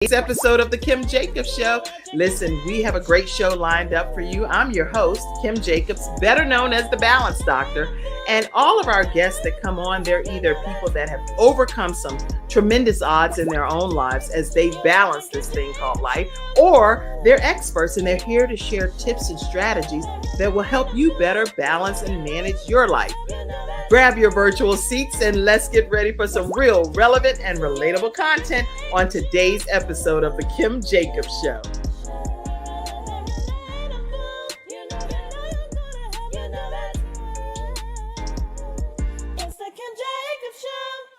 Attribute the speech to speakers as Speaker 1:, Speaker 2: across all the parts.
Speaker 1: episode of the Kim Jacobs Show. Listen, we have a great show lined up for you. I'm your host, Kim Jacobs, better known as the Balance Doctor. And all of our guests that come on, they're either people that have overcome some tremendous odds in their own lives as they balance this thing called life, or they're experts and they're here to share tips and strategies that will help you better balance and manage your life. Grab your virtual seats and let's get ready for some real, relevant, and relatable content on today's episode of the Kim Jacobs Show.
Speaker 2: It's the Kim Jacobs
Speaker 1: Show.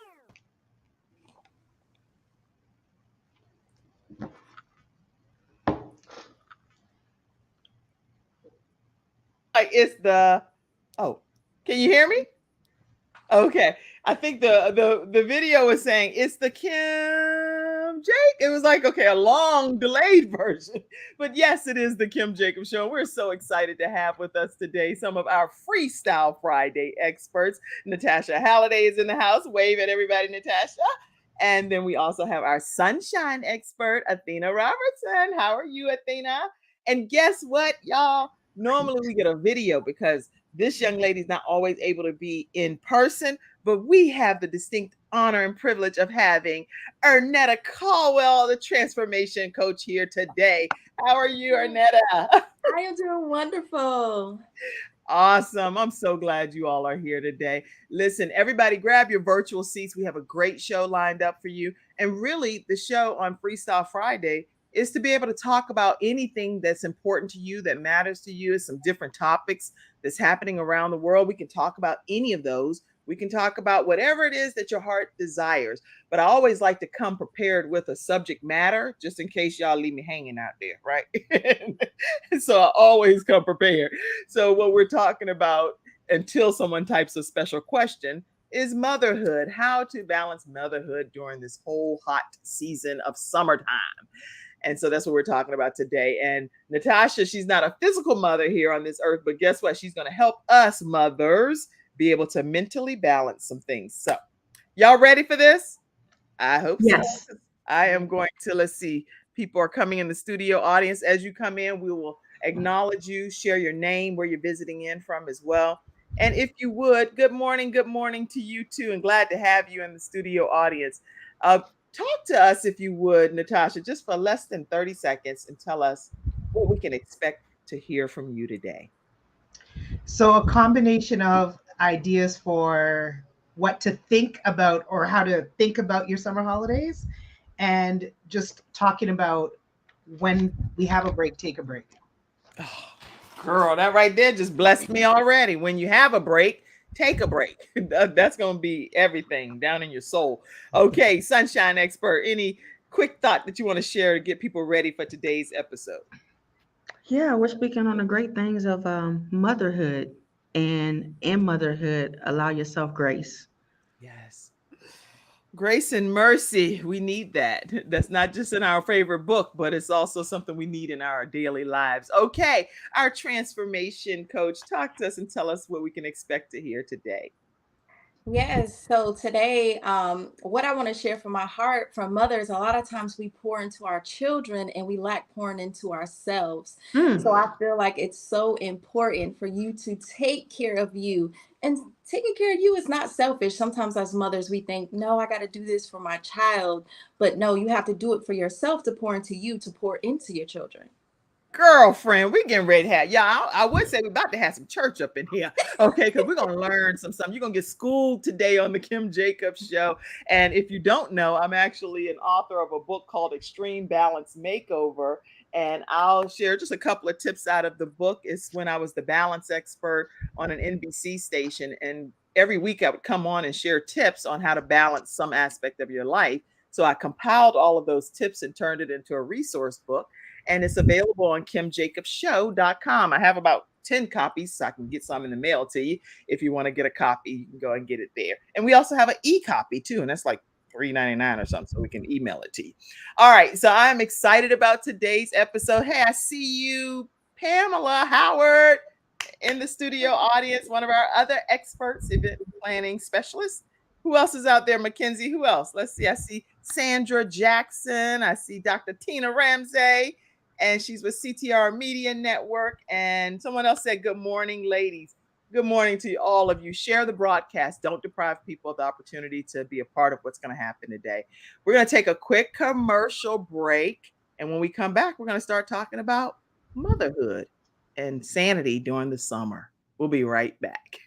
Speaker 1: Can you hear me? Okay. I think the video was saying it's the Kim Jake. It was like, okay, a long delayed version. But yes, it is the Kim Jacobs Show. We're so excited to have with us today some of our FreeStyle Friday experts. Natasha Halliday is in the house. Wave at everybody, Natasha. And then we also have our sunshine expert, Athena Robertson. How are you, Athena? And guess what, y'all? Normally we get a video because this young lady is not always able to be in person, but we have the distinct honor and privilege of having Ernetta Caldwell, the transformation coach, here today. How are you, Ernetta?
Speaker 2: I am doing wonderful.
Speaker 1: Awesome. I'm so glad you all are here today. Listen, everybody grab your virtual seats. We have a great show lined up for you. And really, the show on FreeStyle Friday is to be able to talk about anything that's important to you, that matters to you, some different topics that's happening around the world. We can talk about any of those. We can talk about whatever it is that your heart desires. But I always like to come prepared with a subject matter, just in case y'all leave me hanging out there, right? So I always come prepared. So what we're talking about, until someone types a special question, is motherhood, how to balance motherhood during this whole hot season of summertime. And so that's what we're talking about today. And Natasha, she's not a physical mother here on this earth, but guess what? She's going to help us mothers be able to mentally balance some things. So y'all ready for this? I hope
Speaker 2: Yes.
Speaker 1: so. I am going to, let's see, people are coming in the studio audience. As you come in, we will acknowledge you, share your name, where you're visiting in from as well. And if you would, good morning to you too. And glad to have you in the studio audience. Talk to us, if you would, Natasha, just for less than 30 seconds and tell us what we can expect to hear from you today.
Speaker 3: So a combination of ideas for what to think about or how to think about your summer holidays, and just talking about when we have a break, take a break.
Speaker 1: Oh, girl, that right there just blessed me already. When you have a break, take a break. That's going to be everything down in your soul. Okay, sunshine expert, any quick thought that you want to share to get people ready for today's episode?
Speaker 4: Yeah, we're speaking on the great things of motherhood, and in motherhood, allow yourself grace.
Speaker 1: Yes. Grace and mercy, we need that. That's not just in our favorite book, but it's also something we need in our daily lives. Okay, our transformation coach, talk to us and tell us what we can expect to hear today.
Speaker 2: Yes. So today, what I want to share from my heart from mothers, a lot of times we pour into our children and we lack pouring into ourselves. So I feel like it's so important for you to take care of you. And taking care of you is not selfish. Sometimes as mothers, we think, no, I got to do this for my child. But no, you have to do it for yourself to pour into you, to pour into your children.
Speaker 1: Girlfriend, we getting ready to have, yeah, I would say we're about to have some church up in here. Okay, because we're going to learn something. You're going to get schooled today on the Kim Jacobs Show. And if you don't know, I'm actually an author of a book called Extreme Balance Makeover. And I'll share just a couple of tips out of the book. It's when I was the balance expert on an NBC station. And every week I would come on and share tips on how to balance some aspect of your life. So I compiled all of those tips and turned it into a resource book. And it's available on KimJacobsShow.com. I have about 10 copies, so I can get some in the mail to you. If you want to get a copy, you can go and get it there. And we also have an e-copy too, and that's like $3.99 or something, so we can email it to you. All right, so I'm excited about today's episode. Hey, I see you, Pamela Howard, in the studio audience, one of our other experts, event planning specialists. Who else is out there, Mackenzie? Who else? Let's see. I see Sandra Jackson. I see Dr. Tina Ramsey, and she's with CTR Media Network. And someone else said, "Good morning, ladies." Good morning to all of you. Share the broadcast. Don't deprive people of the opportunity to be a part of what's going to happen today. We're going to take a quick commercial break. And when we come back, we're going to start talking about motherhood and sanity during the summer. We'll be right back.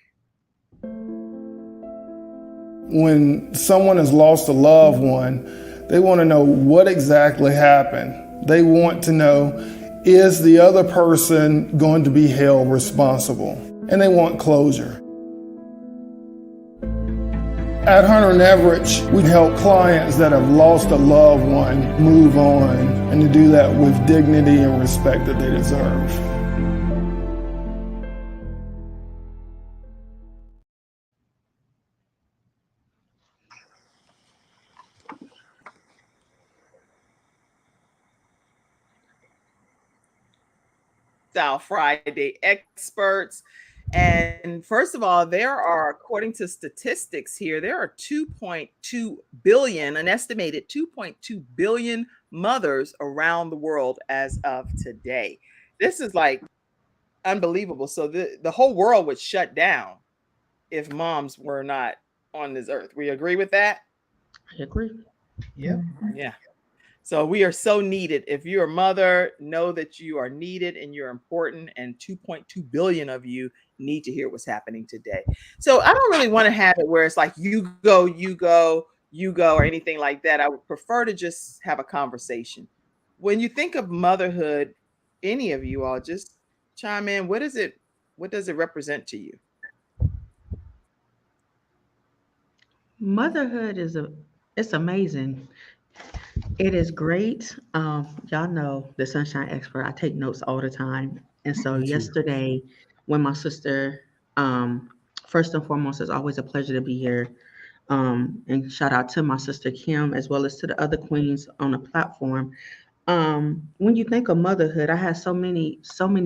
Speaker 5: When someone has lost a loved one, they want to know what exactly happened. They want to know, is the other person going to be held responsible? And they want closure. At Hunter & Everett, we help clients that have lost a loved one move on, and to do that with dignity and respect that they deserve.
Speaker 1: FreeStyle Friday experts. And first of all, there are, according to statistics here, there are 2.2 billion, an estimated 2.2 billion mothers around the world as of today. This is like unbelievable. So the whole world would shut down if moms were not on this earth. We agree with that?
Speaker 4: I agree.
Speaker 3: Yeah.
Speaker 1: Yeah. So we are so needed. If you're a mother, know that you are needed and you're important, and 2.2 billion of you need to hear what's happening today. So I don't really want to have it where it's like you go, you go, you go, or anything like that. I would prefer to just have a conversation. When you think of motherhood, any of you all just chime in. What does it represent to you?
Speaker 4: Motherhood it's amazing. It is great. Y'all know the sunshine expert. I take notes all the time. And so
Speaker 5: Me too.
Speaker 4: yesterday, when my sister, first and foremost, it's always a pleasure to be here. And shout out to my sister Kim, as well as to the other queens on the platform. When you think of motherhood, I had so many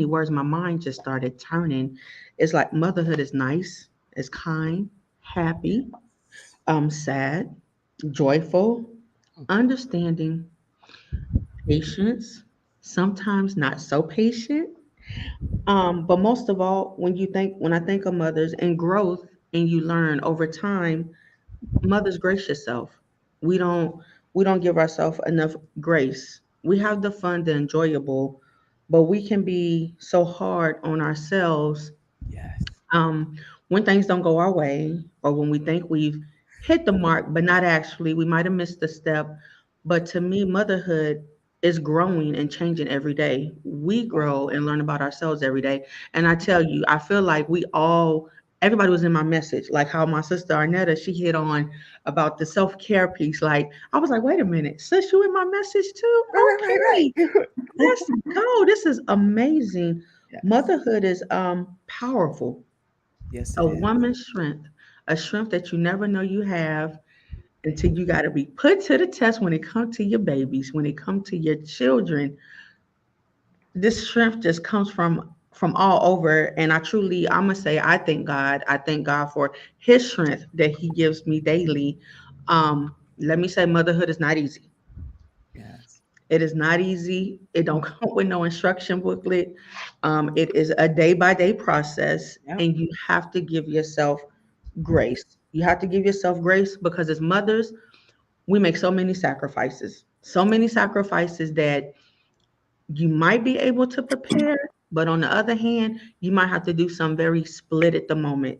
Speaker 4: words. My mind just started turning. It's like motherhood is nice, it's kind, happy, sad, joyful, understanding, patience, sometimes not so patient. But most of all, when I think of mothers and growth, and you learn over time, mothers grace yourself. We don't we don't give ourselves enough grace. We have the fun, the enjoyable, but we can be so hard on ourselves
Speaker 1: Yes.
Speaker 4: um, when things don't go our way, or when we think we've hit the mark, but not actually, we might have missed a step. But to me, motherhood is growing and changing every day. We grow and learn about ourselves every day. And I tell you, I feel like everybody was in my message, like how my sister Arnetta, she hit on about the self-care piece. Like, I was like, wait a minute, sis, you in my message too? Okay,
Speaker 1: Right.
Speaker 4: let's go. This is amazing.
Speaker 1: Yes.
Speaker 4: Motherhood is powerful.
Speaker 1: Yes,
Speaker 4: A
Speaker 1: it is.
Speaker 4: woman's strength, a strength that you never know you have until you got to be put to the test when it comes to your babies, when it comes to your children. This strength just comes from all over. And I'm gonna say, I thank God for his strength that he gives me daily. Let me say, motherhood is not easy.
Speaker 1: Yes.
Speaker 4: It is not easy. It don't come with no instruction booklet. It is a day by day process,
Speaker 1: Yep.
Speaker 4: and you have to give yourself grace. You have to give yourself grace because as mothers, we make so many sacrifices that you might be able to prepare, but on the other hand, you might have to do some very split at the moment.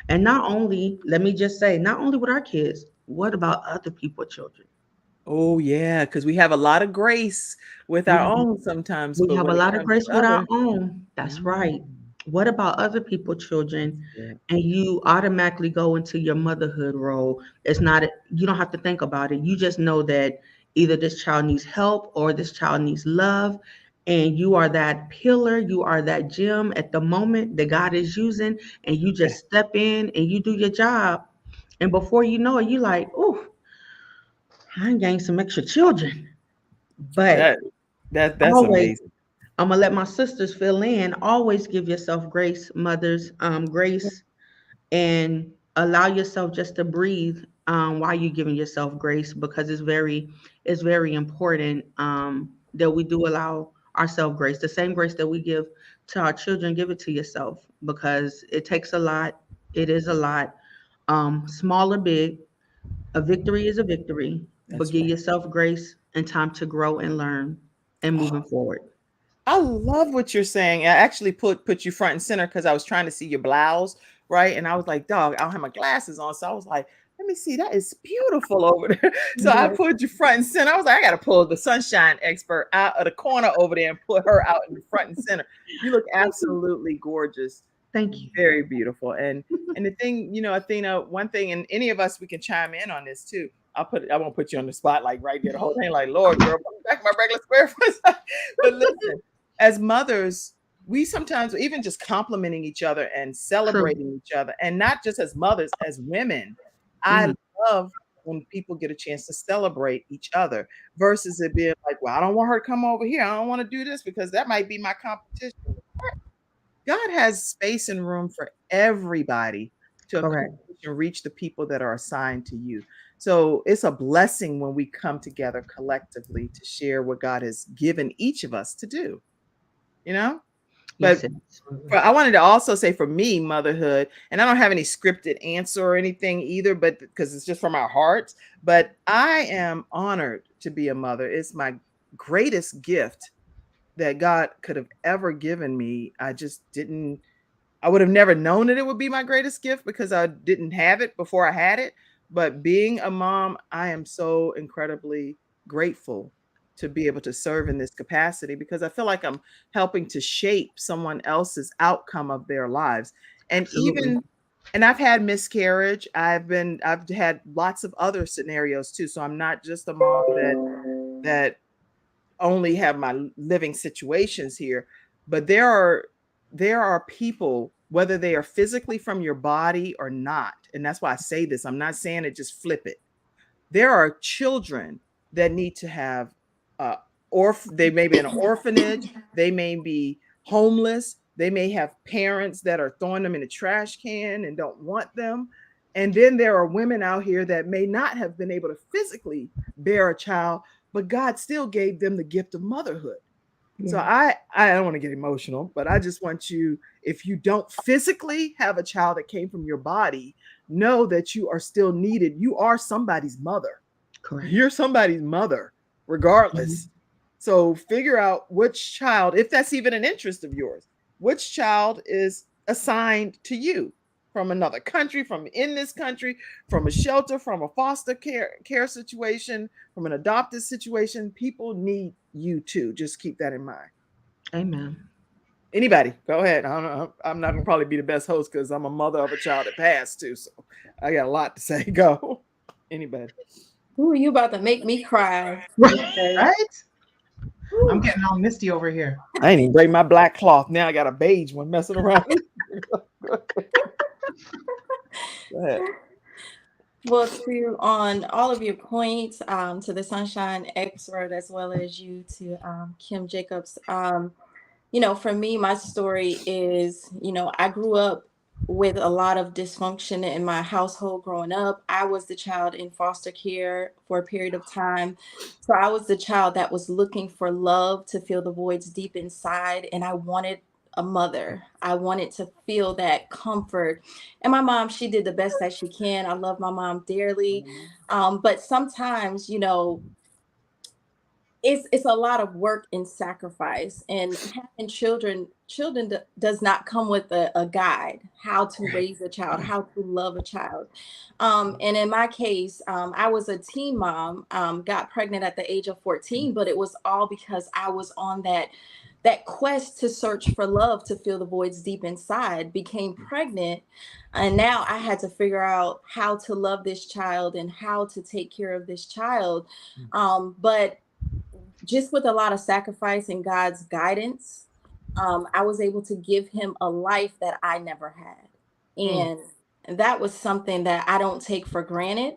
Speaker 4: And not only, let me just say, not only with our kids, what about other people's children?
Speaker 1: Oh yeah, because we have a lot of grace with
Speaker 4: We
Speaker 1: our
Speaker 4: have
Speaker 1: own sometimes,
Speaker 4: We
Speaker 1: but
Speaker 4: have a
Speaker 1: when it
Speaker 4: lot of
Speaker 1: comes
Speaker 4: grace
Speaker 1: to
Speaker 4: with our
Speaker 1: others,
Speaker 4: own. That's
Speaker 1: mm,
Speaker 4: right. What about other people's children?
Speaker 1: yeah,
Speaker 4: And you automatically go into your motherhood role. It's not, you don't have to think about it. You just know that either this child needs help or this child needs love. And you are that pillar, you are that gem at the moment that God is using. And you
Speaker 1: yeah,
Speaker 4: just step in and you do your job. And before you know it, you like, oh, I gained some extra children. But
Speaker 1: that that's
Speaker 4: always
Speaker 1: amazing.
Speaker 4: I'm gonna let my sisters fill in. Always give yourself grace, mothers, grace, and allow yourself just to breathe while you're giving yourself grace, because it's very important that we do allow ourselves grace. The same grace that we give to our children, give it to yourself, because it takes a lot. It is a lot. Small or big, a victory is a victory, but
Speaker 1: That's
Speaker 4: give
Speaker 1: right.
Speaker 4: yourself grace and time to grow and learn and moving forward.
Speaker 1: I love what you're saying. I actually put you front and center because I was trying to see your blouse, right? And I was like, dog, I don't have my glasses on. So I was like, let me see, that is beautiful over there. So I
Speaker 2: Yes.
Speaker 1: put you front and center. I was like, I gotta pull the sunshine expert out of the corner over there and put her out in the front and center. You look absolutely gorgeous.
Speaker 4: Thank you.
Speaker 1: Very beautiful. And the thing, Athena, one thing, and any of us we can chime in on this too. I won't put you on the spot like right there the whole thing, like Lord girl, put me back my regular square foot. But listen, as mothers, we sometimes even just complimenting each other and
Speaker 4: True.
Speaker 1: celebrating each other, and not just as mothers, as women. I
Speaker 4: Mhm.
Speaker 1: love when people get a chance to celebrate each other versus it being like, well, I don't want her to come over here. I don't want to do this because that might be my competition. God has space and room for everybody to
Speaker 4: Correct.
Speaker 1: accomplish and reach the people that are assigned to you. So it's a blessing when we come together collectively to share what God has given each of us to do, you know?
Speaker 4: Yes,
Speaker 1: But
Speaker 4: it is.
Speaker 1: I wanted to also say for me, motherhood, and I don't have any scripted answer or anything either, but because it's just from our hearts. But I am honored to be a mother. It's my greatest gift that God could have ever given me. I would have never known that it would be my greatest gift because I didn't have it before I had it. But being a mom, I am so incredibly grateful to be able to serve in this capacity because I feel like I'm helping to shape someone else's outcome of their lives. And
Speaker 4: Absolutely.
Speaker 1: I've had miscarriage. I've had lots of other scenarios too. So I'm not just a mom that only have my living situations here, but there are people, whether they are physically from your body or not, and that's why I say this. I'm not saying it, just flip it. There are children that need to have they may be in an orphanage, they may be homeless, they may have parents that are throwing them in a trash can and don't want them. And then there are women out here that may not have been able to physically bear a child, but God still gave them the gift of motherhood. So
Speaker 2: Yeah.
Speaker 1: I don't want to get emotional, but I just want you, if you don't physically have a child that came from your body, know that you are still needed. You are somebody's mother.
Speaker 4: Correct.
Speaker 1: You're somebody's mother,
Speaker 4: Mhm.
Speaker 1: regardless. So figure out which child, if that's even an interest of yours, which child is assigned to you from another country, from in this country, from a shelter, from a foster care situation, from an adopted situation. People need you too. Just keep that in mind.
Speaker 4: Amen.
Speaker 1: Anybody, go ahead. I don't know. I'm not gonna probably be the best host because I'm a mother of a child that passed too. So I got a lot to say. Go. Anybody.
Speaker 2: Ooh, you about to make me cry because
Speaker 3: Right? I'm
Speaker 2: whew,
Speaker 3: getting all misty over here.
Speaker 1: I ain't even break my black cloth. Now I got a beige one messing around. Go ahead.
Speaker 2: well, to on all of your points, to the Sunshine expert as well as you to Kim Jacobs. For me, my story is, I grew up with a lot of dysfunction in my household growing up. I was the child in foster care for a period of time. So I was the child that was looking for love to fill the voids deep inside. And I wanted a mother. I wanted to feel that comfort. And my mom, she did the best that she can. I love my mom dearly. But sometimes, it's a lot of work and sacrifice, and having does not come with a guide how to raise a child, how to love a child. And in my case, I was a teen mom, got pregnant at the age of 14, but it was all because I was on that quest to search for love to fill the voids deep inside, became pregnant, and now I had to figure out how to love this child and how to take care of this child. But just with a lot of sacrifice and God's guidance, I was able to give him a life that I never had.
Speaker 1: Mm,
Speaker 2: And that was something that I don't take for granted.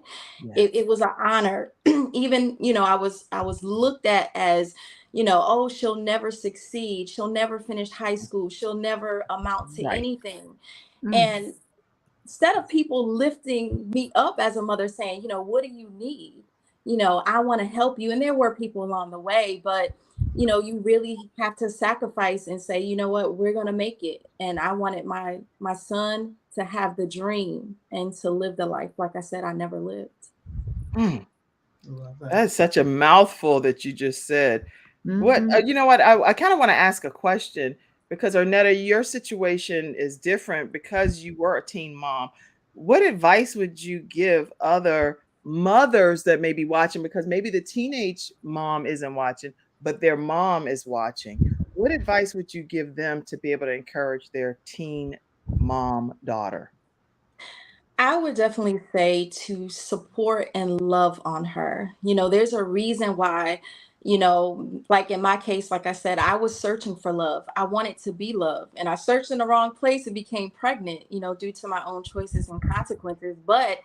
Speaker 2: It
Speaker 1: yes.
Speaker 2: was an honor. Even, I was looked at as, oh, she'll never succeed. She'll never finish high school. She'll never amount to
Speaker 1: Right.
Speaker 2: anything.
Speaker 4: Mm.
Speaker 2: And instead of people lifting me up as a mother saying, what do you need? I want to help you. And there were people along the way, but you really have to sacrifice and say, you know what, we're going to make it. And I wanted my son to have the dream and to live the life, like I said, I never lived.
Speaker 1: Mm.
Speaker 3: Love that.
Speaker 1: That's such a mouthful that you just said. What you know what? I kind of want to ask a question because Arnetta, your situation is different because you were a teen mom. What advice would you give other mothers that may be watching? Because maybe the teenage mom isn't watching, but their mom is watching. What advice would you give them to be able to encourage their teen mom daughter?
Speaker 2: I would definitely say to support and love on her. There's a reason why, like in my case, like I said, I was searching for love. I wanted to be loved, and I searched in the wrong place and became pregnant, due to my own choices and consequences. But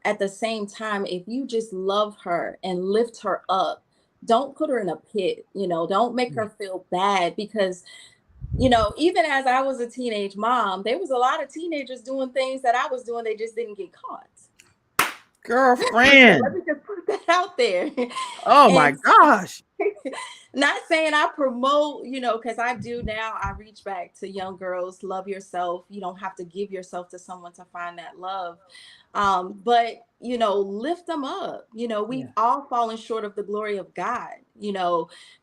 Speaker 2: at the same time, if you just love her and lift her up, don't put her in a pit, don't make her feel bad because even as I was a teenage mom, there was a lot of teenagers doing things that I was doing. They just didn't get caught.
Speaker 1: Girlfriend.
Speaker 2: Let me just put that out there.
Speaker 1: Oh my
Speaker 2: And
Speaker 1: gosh.
Speaker 2: not saying I promote, because I do now. I reach back to young girls, love yourself. You don't have to give yourself to someone to find that love. But, lift them up. We've all fallen short of the glory of God,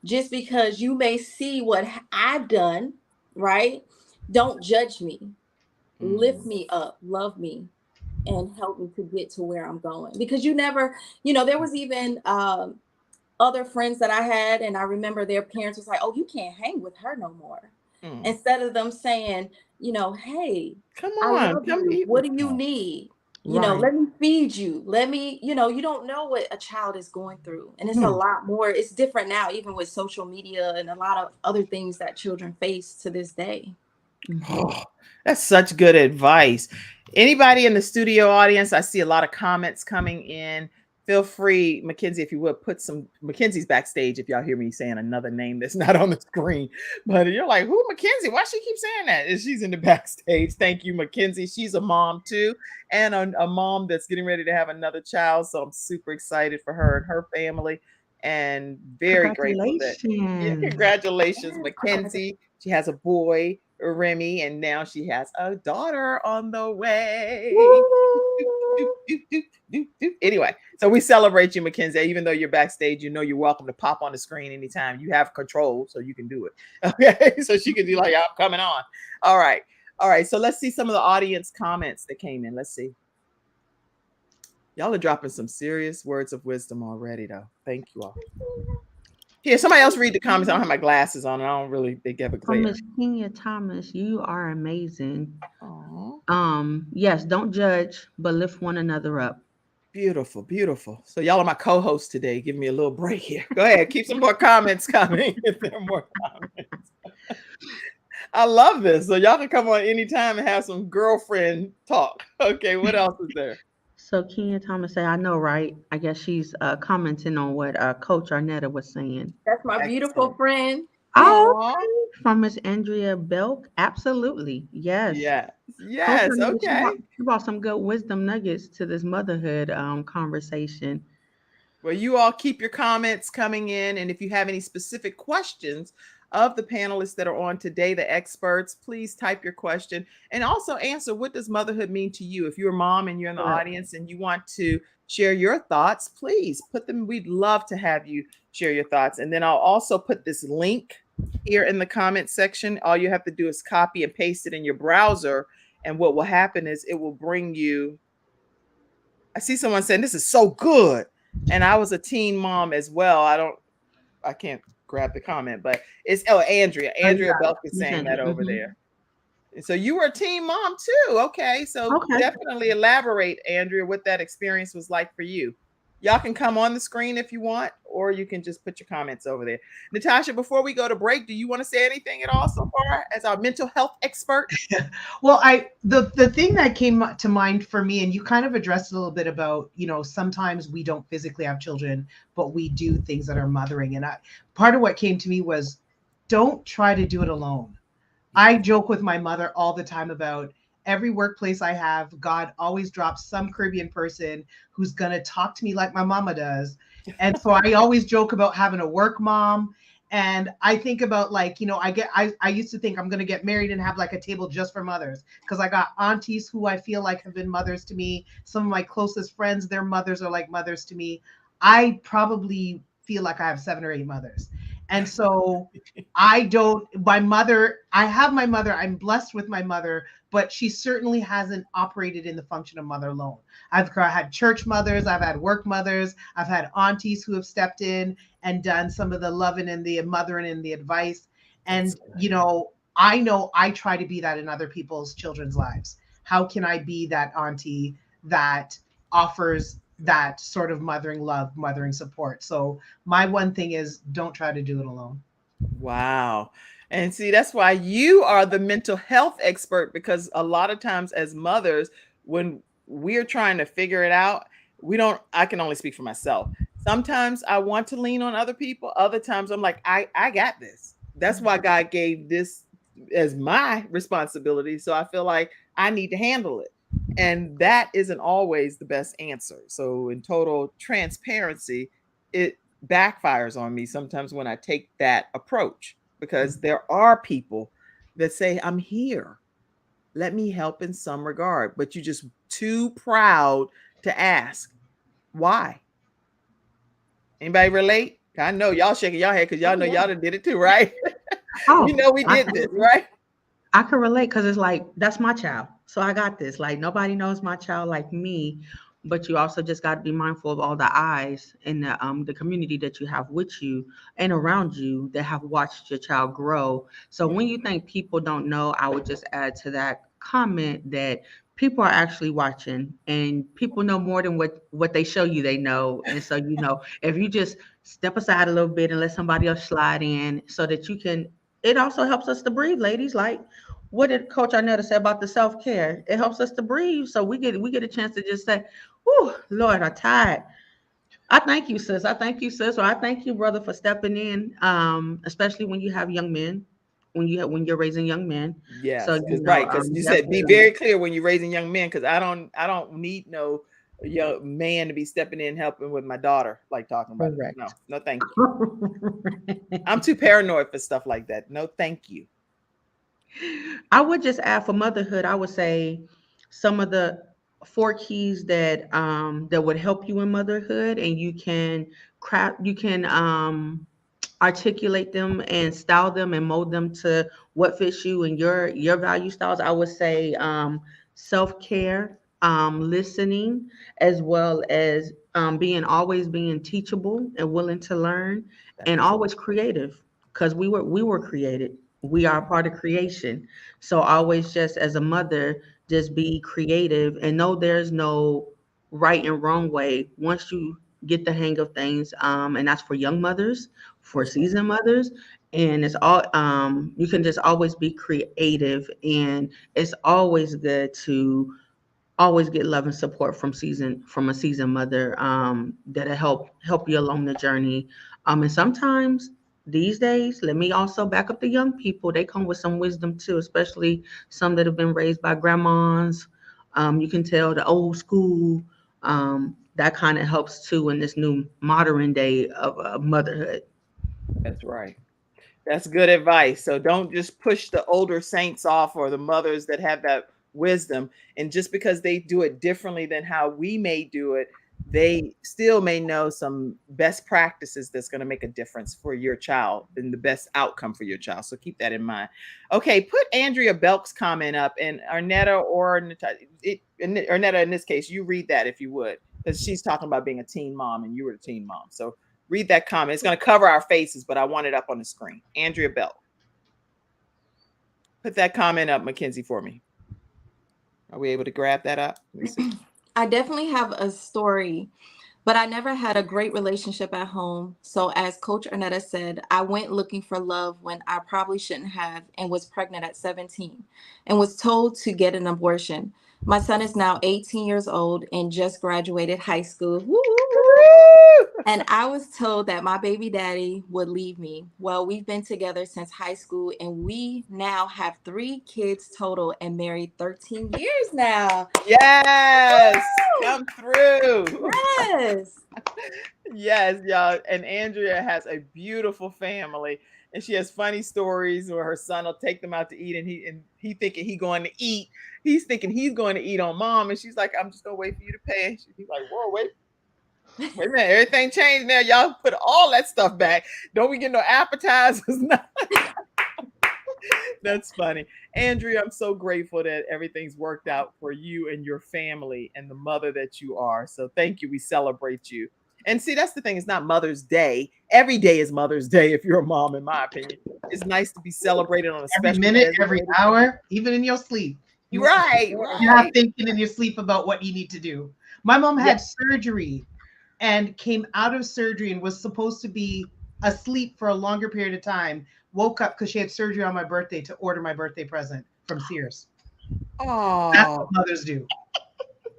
Speaker 2: just because you may see what I've done, right? Don't judge me. Lift me up, love me, and help me to get to where I'm going. Because you never, there was even other friends that I had, and I remember their parents was like, "Oh, you can't hang with her no more." Instead of them saying, "Hey,
Speaker 1: Come
Speaker 2: I
Speaker 1: on,
Speaker 2: love
Speaker 1: come
Speaker 2: you.
Speaker 1: eat
Speaker 2: What
Speaker 1: with
Speaker 2: do you
Speaker 1: me.
Speaker 2: need?
Speaker 4: Right.
Speaker 2: Let me feed you. Let me, you don't know what a child is going through. And it's a lot more. It's different now, even with social media and a lot of other things that children face to this day.
Speaker 1: Oh, that's such good advice. Anybody in the studio audience? I see a lot of comments coming in. Feel free, Mackenzie, if you would put some. Mackenzie's backstage if y'all hear me saying another name that's not on the screen. But you're like, who Mackenzie? Why she keep saying that? And she's in the backstage. Thank you, Mackenzie. She's a mom too, and a mom that's getting ready to have another child. So I'm super excited for her and her family, and very grateful that. Yeah,
Speaker 4: Congratulations.
Speaker 1: congratulations, Mackenzie. She has a boy, Remy, and now she has a daughter on the way. Anyway, so we celebrate you, Mackenzie. Even though you're backstage, you're welcome to pop on the screen anytime. You have control, so you can do it. Okay, so she can be like, I'm coming on. All right. So let's see some of the audience comments that came in. Let's see. Y'all are dropping some serious words of wisdom already, though. Thank you all. Here, somebody else read the comments. I don't have my glasses on. I don't really think ever
Speaker 4: From
Speaker 1: clear.
Speaker 4: Miss Kenya Thomas, you are amazing.
Speaker 1: Aww.
Speaker 4: Yes, don't judge, but lift one another up.
Speaker 1: Beautiful, beautiful. So y'all are my co-hosts today. Give me a little break here. Go ahead, keep some more comments coming. If there are more comments. I love this. So y'all can come on anytime and have some girlfriend talk. Okay, what else is there?
Speaker 4: So Kenya Thomas say, I know, right? I guess she's commenting on what Coach Arnetta was saying.
Speaker 2: That's my beautiful friend.
Speaker 4: Oh, from Miss Andrea Belk. Absolutely. Yes.
Speaker 1: Yes. Okay.
Speaker 4: She brought some good wisdom nuggets to this motherhood conversation.
Speaker 1: Well, you all keep your comments coming in. And if you have any specific questions of the panelists that are on today, the experts, please type your question and also answer, what does motherhood mean to you? If you're a mom and you're in the audience and you want to share your thoughts, please put them. We'd love to have you share your thoughts. And then I'll also put this link here in the comment section. All you have to do is copy and paste it in your browser. And what will happen is it will bring you. I see someone saying this is so good. And I was a teen mom as well. I can't grab the comment, but it's Andrea Belk is saying that over there. And so you were a teen mom too. Okay. So definitely elaborate, Andrea, what that experience was like for you. Y'all can come on the screen if you want, or you can just put your comments over there. Natasha, before we go to break, do you want to say anything at all so far as our mental health expert?
Speaker 3: Well, the thing that came to mind for me, and you kind of addressed a little bit about, sometimes we don't physically have children, but we do things that are mothering. And part of what came to me was, don't try to do it alone. I joke with my mother all the time about, every workplace I have, God always drops some Caribbean person who's going to talk to me like my mama does. And so I always joke about having a work mom. And I think about, like, I used to think I'm going to get married and have like a table just for mothers, because I got aunties who I feel like have been mothers to me. Some of my closest friends, their mothers are like mothers to me. I probably feel like I have 7 or 8 mothers. And so my mother, I have my mother, I'm blessed with my mother, but she certainly hasn't operated in the function of mother alone. I've had church mothers, I've had work mothers, I've had aunties who have stepped in and done some of the loving and the mothering and the advice. And, I know I try to be that in other people's children's lives. How can I be that auntie that offers that sort of mothering love, mothering support? So my one thing is, don't try to do it alone.
Speaker 1: Wow. And see, that's why you are the mental health expert, because a lot of times as mothers, when we're trying to figure it out, I can only speak for myself. Sometimes I want to lean on other people. Other times I'm like, I got this. That's why God gave this as my responsibility. So I feel like I need to handle it. And that isn't always the best answer. So in total transparency, it backfires on me sometimes when I take that approach, because there are people that say, I'm here, let me help in some regard, but you're just too proud to ask why. Anybody relate? I know y'all shaking your head because y'all know y'all done did it too, right?
Speaker 4: Oh,
Speaker 1: We did this, right?
Speaker 4: I can relate, because it's like, that's my child. So I got this. Like, nobody knows my child like me. But you also just got to be mindful of all the eyes in the community that you have with you and around you that have watched your child grow. So when you think people don't know, I would just add to that comment that people are actually watching, and people know more than what they show you they know. And so, if you just step aside a little bit and let somebody else slide in so that you can, it also helps us to breathe, ladies. Like, what did Coach Arnetta say about the self-care? It helps us to breathe. So we get a chance to just say, "Whew, Lord, I'm tired." I thank you, sis. I thank you, sis. Or I thank you, brother, for stepping in. Especially when you have young men, when you're raising young men. So
Speaker 1: Yes, because right, because you said be
Speaker 4: definitely.
Speaker 1: very clear when you're raising young men, because I don't need no young man to be stepping in helping with my daughter, like talking about it. No,
Speaker 4: Correct.
Speaker 1: no, thank you. I'm too paranoid for stuff like that. No, thank you.
Speaker 4: I would just add for motherhood, I would say some of the 4 keys that would help you in motherhood, and you can articulate them and style them and mold them to what fits you and your value styles. I would say self-care, listening, as well as always being teachable and willing to learn, and
Speaker 1: That's true.
Speaker 4: always creative, because we were created. We are a part of creation. So always, just as a mother, just be creative and know there's no right and wrong way once you get the hang of things. And that's for young mothers, for
Speaker 1: That's right.
Speaker 4: seasoned mothers. And it's all you can just always be creative, and it's always good to always get love and support from a seasoned mother, that'll help you along the journey. And sometimes these days, let me also back up the young people. They come with some wisdom too, especially some that have been raised by grandmas. You can tell the old school. That kind of helps too in this new modern day of motherhood.
Speaker 1: That's right. That's good advice. So don't just push the older saints off, or the mothers that have that wisdom. And just because they do it differently than how we may do it, they still may know some best practices that's going to make a difference for your child and the best outcome for your child. So keep that in mind. Okay, put Andrea Belk's comment up, and Arnetta or Arnetta, in this case, you read that if you would, because she's talking about being a teen mom and you were a teen mom. So read that comment. It's going to cover our faces, but I want it up on the screen. Andrea Bell. Put that comment up, Mackenzie, for me. Are we able to grab that up? Let me see.
Speaker 2: I definitely have a story, but I never had a great relationship at home. So, as Coach Arnetta said, I went looking for love when I probably shouldn't have, and was pregnant at 17 and was told to get an abortion. My son is now 18 years old and just graduated high school. Woo! And I was told that my baby daddy would leave me. Well, we've been together since high school, and we now have 3 kids total and married 13 years now.
Speaker 1: Yes,
Speaker 2: Woo!
Speaker 1: come through.
Speaker 2: Yes.
Speaker 1: Yes, y'all. And Andrea has a beautiful family, and she has funny stories where her son will take them out to eat, and he thinking he going to eat. He's thinking he's going to eat on mom, and she's like, "I'm just gonna wait for you to pay." He's like, "Whoa, wait a minute, everything changed now. Y'all put all that stuff back. Don't we get no appetizers?" That's funny. Andrea, I'm so grateful that everything's worked out for you and your family and the mother that you are. So thank you. We celebrate you. And see, that's the thing. It's not Mother's Day. Every day is Mother's Day if you're a mom, in my opinion. It's nice to be celebrated on a
Speaker 3: Every
Speaker 1: special
Speaker 3: minute, every
Speaker 1: designated day.
Speaker 3: hour, even in your sleep.
Speaker 1: Right,
Speaker 3: You're not
Speaker 1: right.
Speaker 3: thinking in your sleep about what you need to do. My mom
Speaker 1: Yeah.
Speaker 3: had surgery and came out of surgery and was supposed to be asleep for a longer period of time. Woke up because she had surgery on my birthday to order my birthday present from Sears. That's what
Speaker 1: Oh,
Speaker 3: mothers do.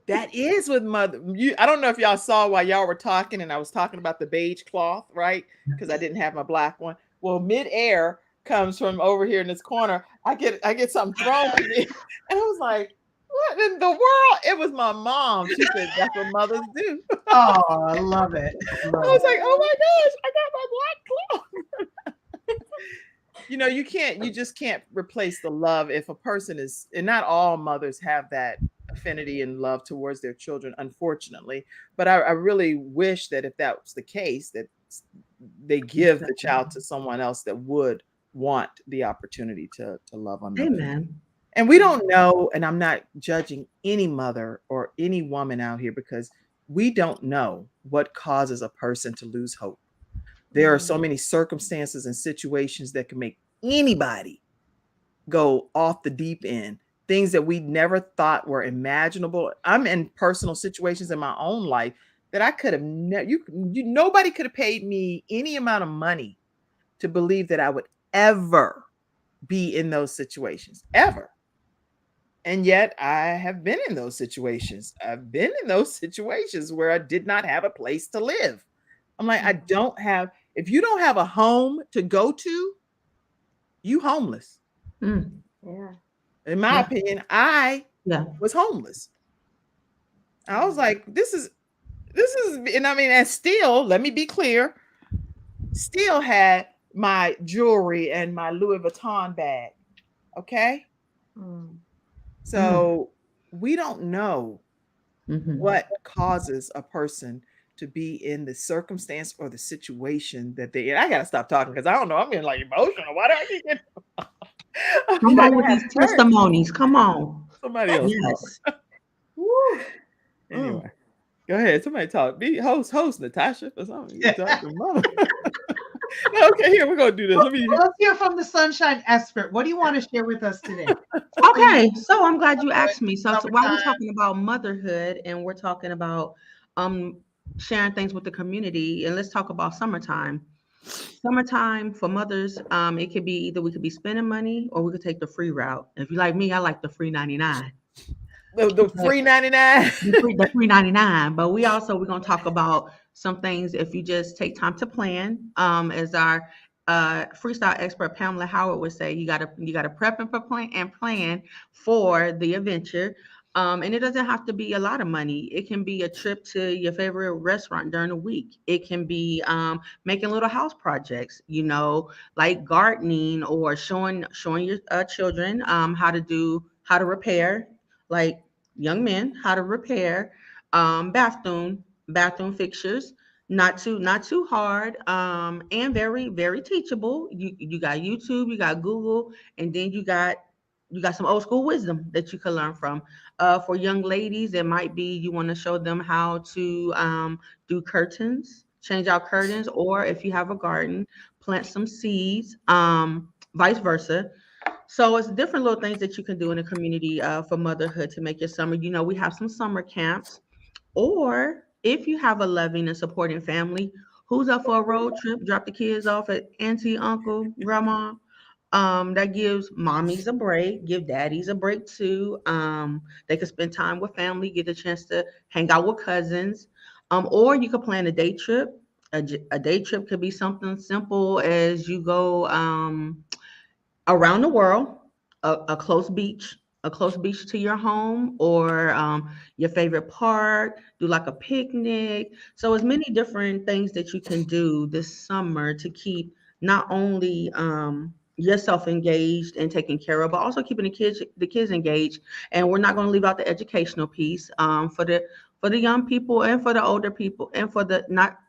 Speaker 1: that is with mother. I don't know if y'all saw while y'all were talking, and I was talking about the beige cloth, right? Because I didn't have my black one. Well, midair comes from over here in this corner. I get something thrown to me, and I was like, "What in the world?" It was my mom. She said, "That's what mothers do."
Speaker 3: Oh, I love it.
Speaker 1: I was like, "Oh my gosh, I got my black cloth." You just can't replace the love if a person is, and not all mothers have that affinity and love towards their children, unfortunately. But I really wish that if that was the case, that they give the child to someone else that would want the opportunity to love on them.
Speaker 4: Amen.
Speaker 1: And we don't know, and I'm not judging any mother or any woman out here because we don't know what causes a person to lose hope. There are so many circumstances and situations that can make anybody go off the deep end, things that we never thought were imaginable. I'm in personal situations in my own life that I could have nobody could have paid me any amount of money to believe that I would ever be in those situations, ever. And yet I have been in those situations. I've been in those situations where I did not have a place to live. I'm like, if you don't have a home to go to, you homeless.
Speaker 2: Yeah.
Speaker 1: In my opinion, I
Speaker 4: Yeah.
Speaker 1: was homeless. I was like, this is, and I mean, and still, let me be clear, still had my jewelry and my Louis Vuitton bag. Okay. So we don't know what causes a person to be in the circumstance or the situation that they in. I gotta stop talking because I don't know. I'm getting like emotional. Why do I keep getting
Speaker 4: Come on with these testimonies. Come on.
Speaker 1: somebody else?
Speaker 4: Yes.
Speaker 1: Anyway, go ahead. Somebody talk. Be host, Natasha, or something. You talk to mother. Okay, here we're gonna do this.
Speaker 3: Let's hear from the sunshine expert. What do you want to share with us today?
Speaker 4: Okay, so I'm glad you asked me. So while we're talking about motherhood and we're talking about sharing things with the community, and let's talk about summertime. Summertime for mothers, it could be either we could be spending money or we could take the free route. If you like me, I like the free 99.
Speaker 1: The free 99.
Speaker 4: The free 99. But we're gonna talk about some things if you just take time to plan. As our freestyle expert Pamela Howard would say, you gotta prep and plan for the adventure. And it doesn't have to be a lot of money. It can be a trip to your favorite restaurant during the week. It can be making little house projects, like gardening or showing your children how to repair, like young men, how to repair bathroom fixtures. Not too hard, and very, very teachable. You got YouTube, you got Google, and then you got some old school wisdom that you can learn from. For young ladies, it might be you want to show them how to do curtains, change out curtains, or if you have a garden, plant some seeds, vice versa. So it's different little things that you can do in the community for motherhood to make your summer. We have some summer camps, or if you have a loving and supporting family who's up for a road trip, drop the kids off at auntie, uncle, grandma. That gives mommies a break, give daddies a break too. They can spend time with family, get a chance to hang out with cousins. Or you could plan a day trip. A day trip could be something simple as you go around the world, a close beach to your home, or your favorite park, do like a picnic. So as many different things that you can do this summer to keep not only yourself engaged and taken care of, but also keeping the kids engaged. And we're not going to leave out the educational piece for the young people and for the older people and for the not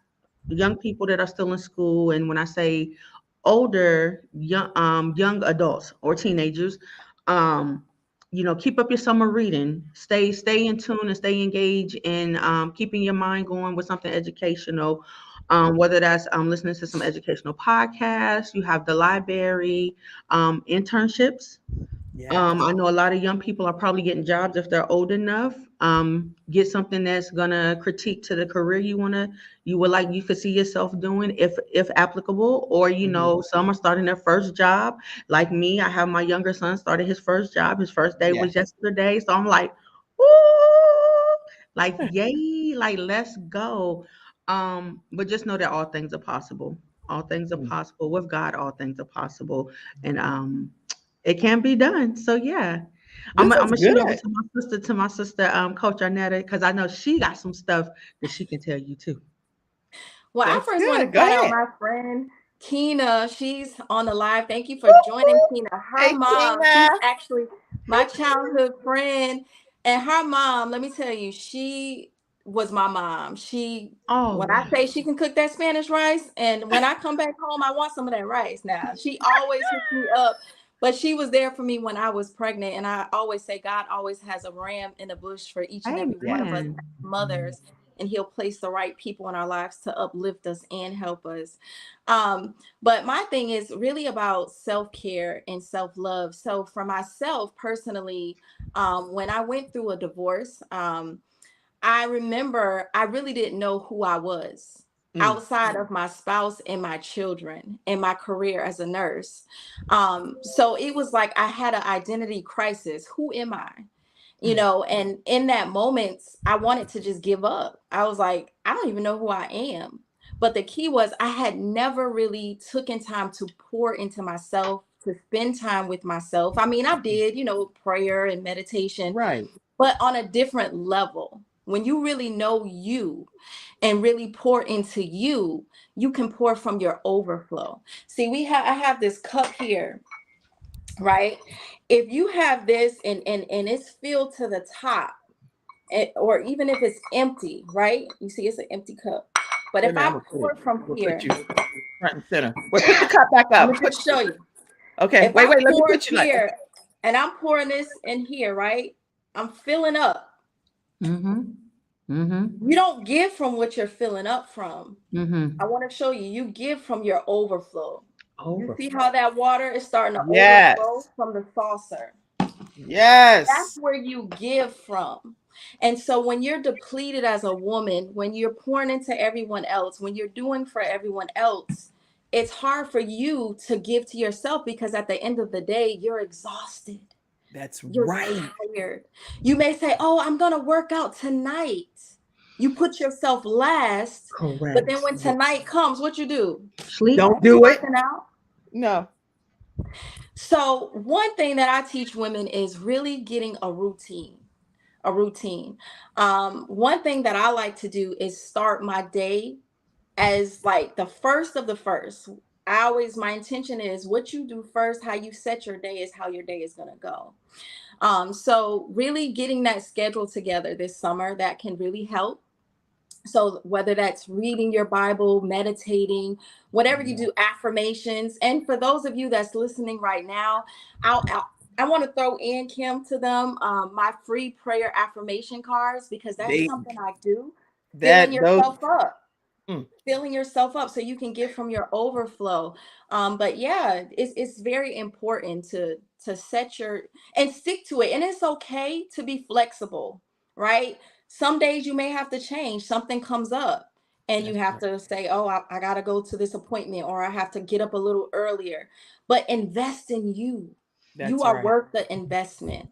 Speaker 4: young people that are still in school. And when I say older, young adults or teenagers, um, keep up your summer reading. Stay in tune and stay engaged in keeping your mind going with something educational. Whether that's listening to some educational podcasts, you have the library, internships.
Speaker 1: Yes.
Speaker 4: I know a lot of young people are probably getting jobs if they're old enough. Get something that's gonna critique to the career you would like you could see yourself doing if applicable. Or some are starting their first job. Like me, I have my younger son started his first job. His first day
Speaker 1: Yeah.
Speaker 4: was yesterday, so I'm like, ooh, like yay, like let's go. But just know that all things are possible. All things are
Speaker 1: Mm.
Speaker 4: possible with God. All things are possible, and it can be done. So yeah, I'm
Speaker 1: This
Speaker 4: gonna I'm
Speaker 1: is
Speaker 4: gonna shoot over
Speaker 1: good.
Speaker 4: to my sister, Coach Arnetta, because I know she got some stuff that she can tell you too.
Speaker 2: Well, I
Speaker 1: That's
Speaker 2: first want
Speaker 1: good.
Speaker 2: to
Speaker 1: Go
Speaker 2: shout out
Speaker 1: ahead.
Speaker 2: my friend Kina. She's on the live. Thank you for joining, Kina. Her
Speaker 1: Hey,
Speaker 2: mom,
Speaker 1: Tina.
Speaker 2: she's actually my childhood friend. And her mom, let me tell you, she was my mom.
Speaker 4: Oh
Speaker 2: When I
Speaker 4: wow.
Speaker 2: say she can cook that Spanish rice, and when I come back home, I want some of that rice now. She always hooks me up. But she was there for me when I was pregnant. And I always say God always has a ram in the bush for each and every one of us
Speaker 4: Amen.
Speaker 2: as mothers, and he'll place the right people in our lives to uplift us and help us. But my thing is really about self-care and self-love. So for myself personally, when I went through a divorce, I remember I really didn't know who I was
Speaker 1: Mm.
Speaker 2: outside of my spouse and my children and my career as a nurse. So it was like I had an identity crisis. Who am I?
Speaker 1: Mm.
Speaker 2: And in that moment, I wanted to just give up. I was like, I don't even know who I am. But the key was I had never really taken time to pour into myself, to spend time with myself. I mean, I did, prayer and meditation,
Speaker 1: Right.
Speaker 2: but on a different level. When you really know you and really pour into you, you can pour from your overflow. See, I have this cup here, right? If you have this and it's filled to the top, or even if it's empty, right? You see, it's an empty cup. But
Speaker 1: Wait a
Speaker 2: if
Speaker 1: minute.
Speaker 2: I pour from
Speaker 1: I'm gonna put
Speaker 2: here,
Speaker 1: you front and center. Wait, put the cup back
Speaker 2: let
Speaker 1: up.
Speaker 2: me just show you.
Speaker 1: Okay.
Speaker 2: If
Speaker 1: Wait,
Speaker 2: I
Speaker 1: wait. Let me
Speaker 2: pour
Speaker 1: put you like. Okay.
Speaker 2: here and I'm pouring this in here, right? I'm filling up.
Speaker 4: Mm-hmm. Mm-hmm.
Speaker 2: You don't give from what you're filling up from. I
Speaker 4: Mm-hmm.
Speaker 2: want to show you, you give from your overflow. You see
Speaker 4: Overflow.
Speaker 2: how that water is starting to overflow
Speaker 1: Yes.
Speaker 2: from the saucer. That's
Speaker 1: Yes.
Speaker 2: where you give from. And so when you're depleted as a woman, when you're pouring into everyone else, when you're doing for everyone else, it's hard for you to give to yourself because at the end of the day, you're exhausted.
Speaker 1: That's
Speaker 2: You're
Speaker 1: right.
Speaker 2: tired. You may say, "Oh, I'm going to work out tonight." You put yourself last, but then
Speaker 4: Correct.
Speaker 2: when tonight comes, what you do?
Speaker 4: Sleep.
Speaker 1: Don't
Speaker 2: You
Speaker 1: do it.
Speaker 2: working out?
Speaker 1: No.
Speaker 2: So, one thing that I teach women is really getting a routine. A routine. One thing that I like to do is start my day as like the first of the first. My intention is what you do first, how you set your day is how your day is going to go. So really getting that schedule together this summer, that can really help. So whether that's reading your Bible, meditating, whatever you
Speaker 1: Yeah.
Speaker 2: do, affirmations. And for those of you that's listening right now, I want to throw in, Kim, to them my free prayer affirmation cards, because that's
Speaker 1: They
Speaker 2: something I do. Filling
Speaker 1: that those.
Speaker 2: yourself up,
Speaker 1: Mm.
Speaker 2: filling yourself up so you can give from your overflow. But yeah, it's very important to set your and stick to it. And it's okay to be flexible, right? Some days you may have to change, something comes up and you
Speaker 1: That's
Speaker 2: have
Speaker 1: right.
Speaker 2: to say, oh, I gotta go to this appointment, or I have to get up a little earlier. But invest in you. You
Speaker 1: That's
Speaker 2: are
Speaker 1: right.
Speaker 2: worth the investment.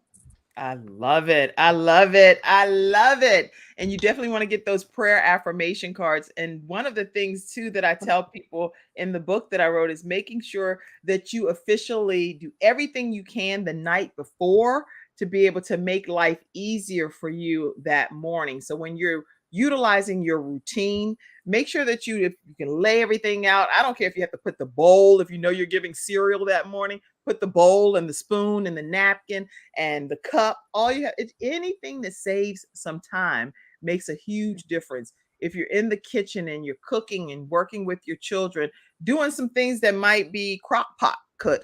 Speaker 1: I love it. I love it. I love it. And you definitely want to get those prayer affirmation cards. And one of the things, too, that I tell people in the book that I wrote is making sure that you officially do everything you can the night before to be able to make life easier for you that morning. So when you're utilizing your routine, make sure that if you can lay everything out. I don't care if you have to put the bowl, if you know you're giving cereal that morning, put the bowl and the spoon and the napkin and the cup. All you have, it's anything that saves some time makes a huge difference. If you're in the kitchen and you're cooking and working with your children, doing some things that might be crock pot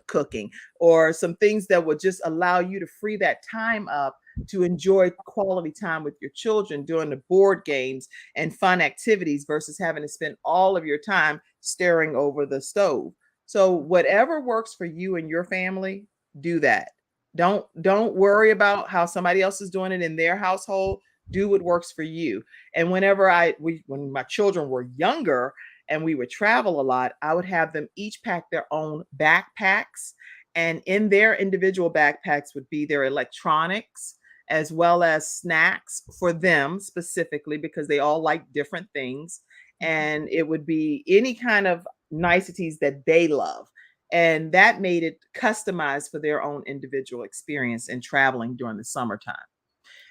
Speaker 1: cooking, or some things that will just allow you to free that time up to enjoy quality time with your children, doing the board games and fun activities versus having to spend all of your time staring over the stove. So whatever works for you and your family, do that. Don't worry about how somebody else is doing it in their household. Do what works for you. And when my children were younger and we would travel a lot, I would have them each pack their own backpacks. And in their individual backpacks would be their electronics as well as snacks for them specifically because they all like different things. And it would be any kind of niceties that they love. And that made it customized for their own individual experience in traveling during the summertime.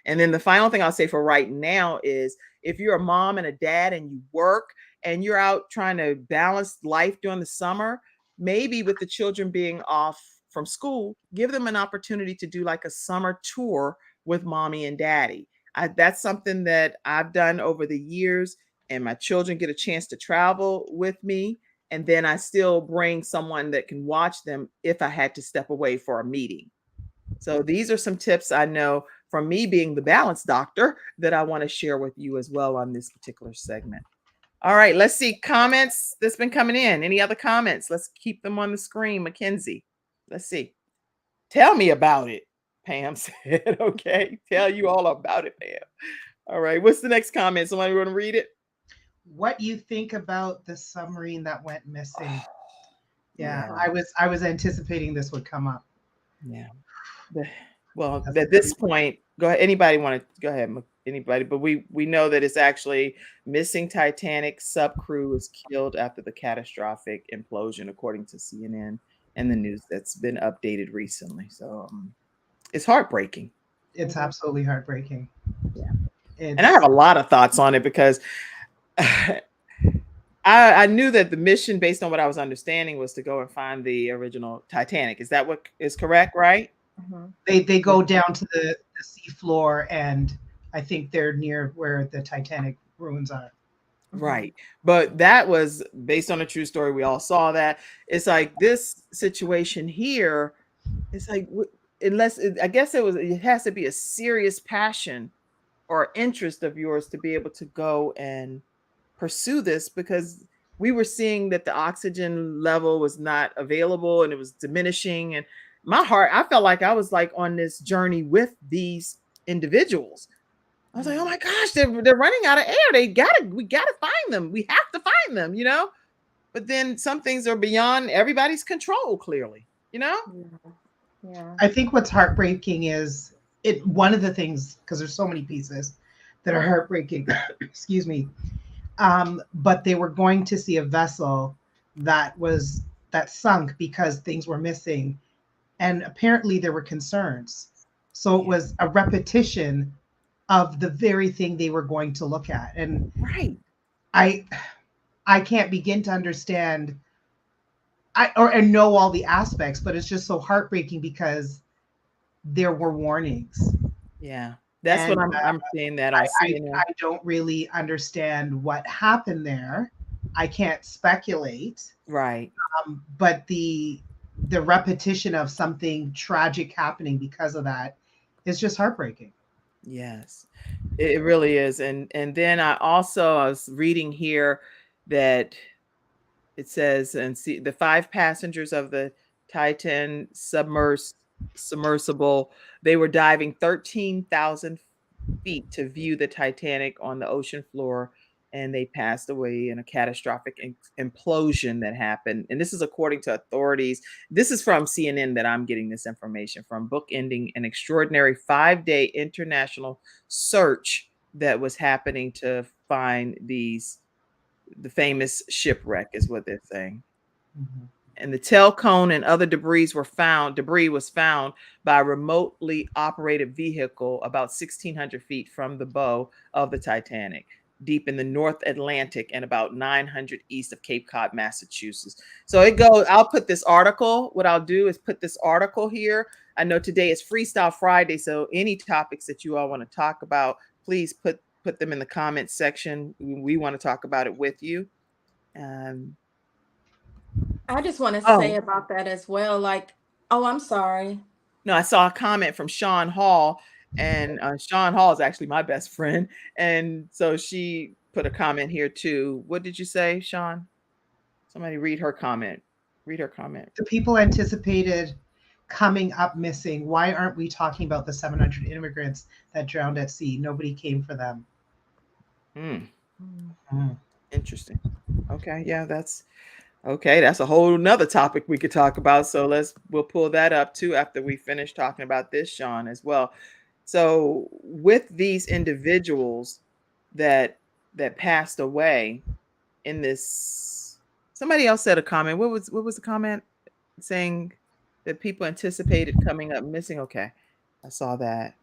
Speaker 1: And then the final thing I'll say for right now is if you're a mom and a dad and you work and you're out trying to balance life during the summer, maybe with the children being off from school, give them an opportunity to do like a summer tour with mommy and daddy. That's something that I've done over the years, and my children get a chance to travel with me. And then I still bring someone that can watch them if I had to step away for a meeting. So these are some tips I know from me being the balance doctor that I want to share with you as well on this particular segment. All right, let's see comments that's been coming in. Any other comments? Let's keep them on the screen. Mackenzie, let's see. Tell me about it, Pam said. Okay, tell you all about it, Pam. All right, what's the next comment? Somebody want to read it?
Speaker 3: What you think about the submarine that went missing? Yeah,
Speaker 1: Yeah.
Speaker 3: I was anticipating this would come up.
Speaker 1: Yeah. Well,
Speaker 3: That's
Speaker 1: at this point, go ahead. Anybody want to go ahead? Anybody? But we know that it's actually missing Titanic sub crew was killed after the catastrophic implosion, according to CNN and the news that's been updated recently. So it's heartbreaking.
Speaker 3: It's absolutely heartbreaking.
Speaker 1: Yeah.
Speaker 3: It's,
Speaker 1: And I have a lot of thoughts on it because I knew that the mission, based on what I was understanding, was to go and find the original Titanic. Is that what is correct, right?
Speaker 2: Mhm.
Speaker 3: they go down to the sea floor, and I think they're near where the Titanic ruins are.
Speaker 1: Right. But that was based on a true story. We all saw that. It's like this situation here, it's like, I guess it has to be a serious passion or interest of yours to be able to go and pursue this, because we were seeing that the oxygen level was not available and it was diminishing. And my heart, I felt like I was like on this journey with these individuals. I was like, oh my gosh, they're running out of air. We gotta find them. We have to find them, But then some things are beyond everybody's control, clearly,
Speaker 2: Yeah.
Speaker 3: I think what's heartbreaking is one of the things, because there's so many pieces that are heartbreaking. Excuse me. But they were going to see a vessel that sunk because things were missing, and apparently there were concerns. So it was a repetition of the very thing they were going to look at. And
Speaker 1: Right.
Speaker 3: I can't begin to understand and know all the aspects, but it's just so heartbreaking because there were warnings.
Speaker 1: Yeah. That's what
Speaker 3: And
Speaker 1: I'm seeing that on CNN.
Speaker 3: I don't really understand what happened there. I can't speculate.
Speaker 1: Right.
Speaker 3: But the repetition of something tragic happening because of that is just heartbreaking.
Speaker 1: Yes, it really is. And then I was reading here that it says, and see the 5 passengers of the Titan submersible, they were diving 13,000 feet to view the Titanic on the ocean floor, and they passed away in a catastrophic implosion that happened. And this is according to authorities. This is from CNN that I'm getting this information from, bookending an extraordinary 5-day international search that was happening to find the famous shipwreck, is what they're saying.
Speaker 3: Mhm.
Speaker 1: And the tail cone and other debris was found by a remotely operated vehicle about 1,600 feet from the bow of the Titanic, deep in the North Atlantic and about 900 east of Cape Cod, Massachusetts. So it goes, I'll put this article, what I'll do is put this article here. I know today is Freestyle Friday, so any topics that you all want to talk about, please put them in the comments section. We want to talk about it with you.
Speaker 2: I just want to say
Speaker 1: Oh,
Speaker 2: about that as well. Like, oh, I'm sorry.
Speaker 1: no, I saw a comment from Sean Hall, and Sean Hall is actually my best friend. And so she put a comment here too. What did you say, Sean? Somebody read her comment. Read her comment.
Speaker 3: The people anticipated coming up missing. Why aren't we talking about the 700 immigrants that drowned at sea? Nobody came for them.
Speaker 1: Interesting. Okay, yeah, that's okay. That's a whole nother topic we could talk about. So we'll pull that up too after we finish talking about this, Sean, as well. So with these individuals that passed away in this, somebody else said a comment. What was the comment saying that people anticipated coming up missing? Okay, I saw that.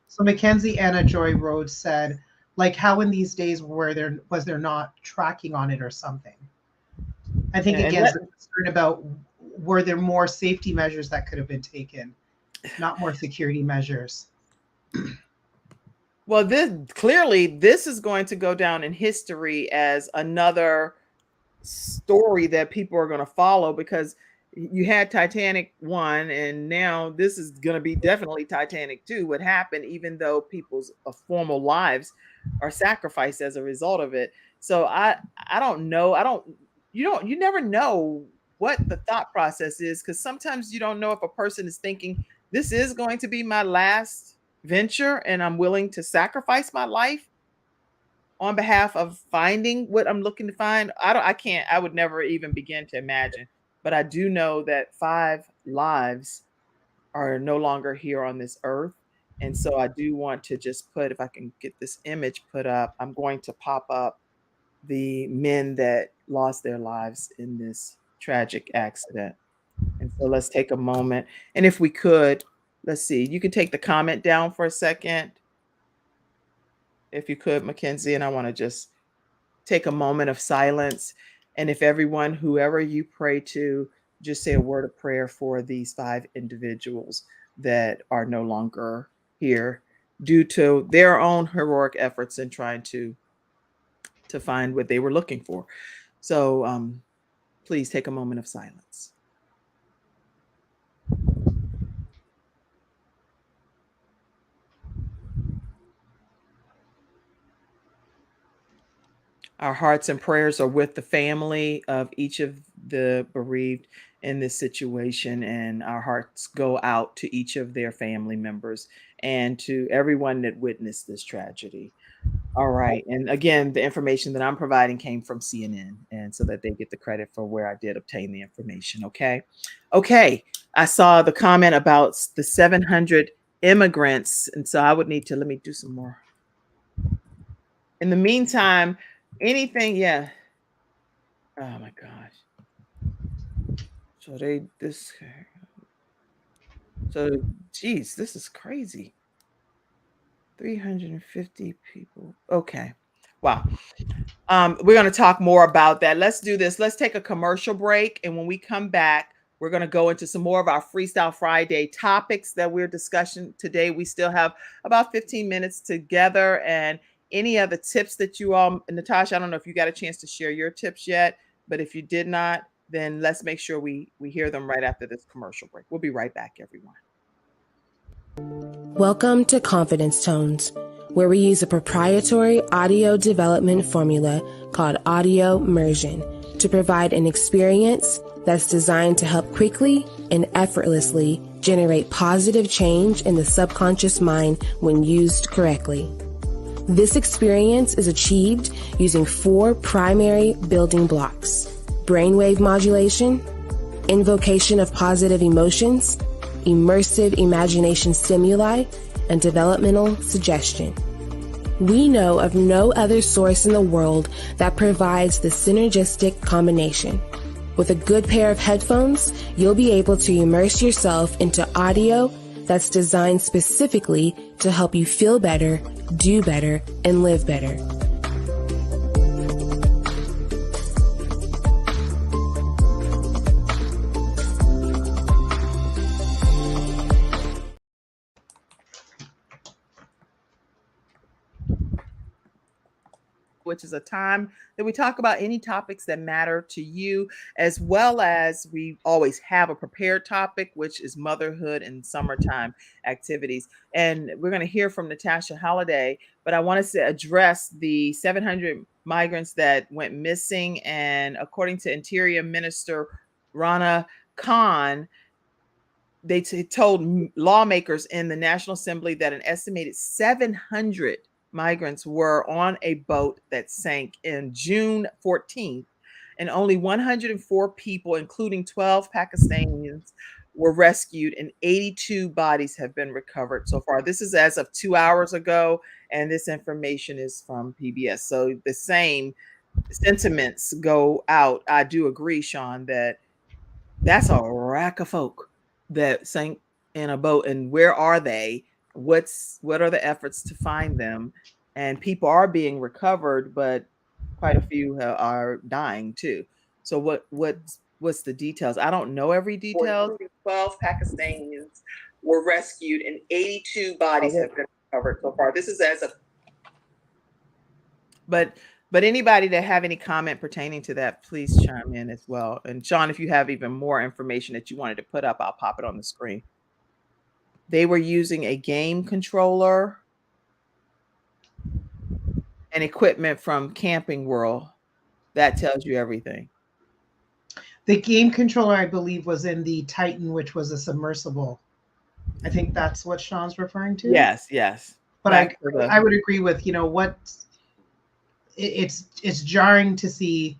Speaker 3: So Mackenzie Anna Joy Rhodes said, like, how in these days was there not tracking on it or something? I think again, it's a concern about, were there more safety measures that could have been taken, not more security measures?
Speaker 1: Well, this is going to go down in history as another story that people are going to follow, because you had Titanic 1, and now this is going to be definitely Titanic 2. What happened, even though people's formal lives are sacrificed as a result of it. So I don't know. You never know what the thought process is, because sometimes you don't know if a person is thinking, this is going to be my last venture and I'm willing to sacrifice my life on behalf of finding what I'm looking to find. I would never even begin to imagine. But I do know that 5 lives are no longer here on this earth. And so I do want to just put, if I can get this image put up, I'm going to pop up the men that lost their lives in this tragic accident. And so let's take a moment. And if we could, let's see, you can take the comment down for a second. If you could, Mackenzie, and I want to just take a moment of silence. And if everyone, whoever you pray to, just say a word of prayer for these 5 individuals that are no longer here due to their own heroic efforts in trying to find what they were looking for. So please take a moment of silence. Our hearts and prayers are with the family of each of the bereaved in this situation, and our hearts go out to each of their family members and to everyone that witnessed this tragedy. All right. And again, the information that I'm providing came from CNN, and so that they get the credit for where I did obtain the information. Okay. Okay. I saw the comment about the 700 immigrants. And so I would need to, let me do some more. In the meantime, anything. Yeah. Oh my gosh. Geez, this is crazy. 350 people. Okay. Wow. We're going to talk more about that. Let's do this. Let's take a commercial break. And when we come back, we're going to go into some more of our Freestyle Friday topics that we're discussing today. We still have about 15 minutes together. And any other tips that you all, Natasha, I don't know if you got a chance to share your tips yet, but if you did not, then let's make sure we hear them right after this commercial break. We'll be right back, everyone.
Speaker 6: Welcome to Confidence Tones, where we use a proprietary audio development formula called audio immersion to provide an experience that's designed to help quickly and effortlessly generate positive change in the subconscious mind when used correctly. This experience is achieved using 4 primary building blocks: brainwave modulation, invocation of positive emotions, immersive imagination stimuli, and developmental suggestion. We know of no other source in the world that provides the synergistic combination. With a good pair of headphones, you'll be able to immerse yourself into audio that's designed specifically to help you feel better, do better, and live better.
Speaker 1: Which is a time that we talk about any topics that matter to you, as well as we always have a prepared topic, which is motherhood and summertime activities. And we're going to hear from Natasha Halliday, but I want to address the 700 migrants that went missing. And according to Interior Minister Rana Khan, they told lawmakers in the National Assembly that an estimated 700 migrants were on a boat that sank in June 14th, and only 104 people, including 12 Pakistanis, were rescued, and 82 bodies have been recovered so far. This is as of 2 hours ago, and this information is from PBS. So the same sentiments go out. I do agree, Sean, that that's a rack of folk that sank in a boat. And where are they? What are the efforts to find them? And people are being recovered, but quite a few are dying too. So what's the details? I don't know every detail. 12 Pakistanis were rescued, and 82 bodies have been recovered so far. This is as of. But anybody that have any comment pertaining to that, please chime in as well. And Sean, if you have even more information that you wanted to put up, I'll pop it on the screen. They were using a game controller and equipment from Camping World. That tells you everything.
Speaker 3: The game controller, I believe, was in the Titan, which was a submersible. I think that's what Sean's referring to.
Speaker 1: Yes.
Speaker 3: But I would agree with, what it's jarring to see.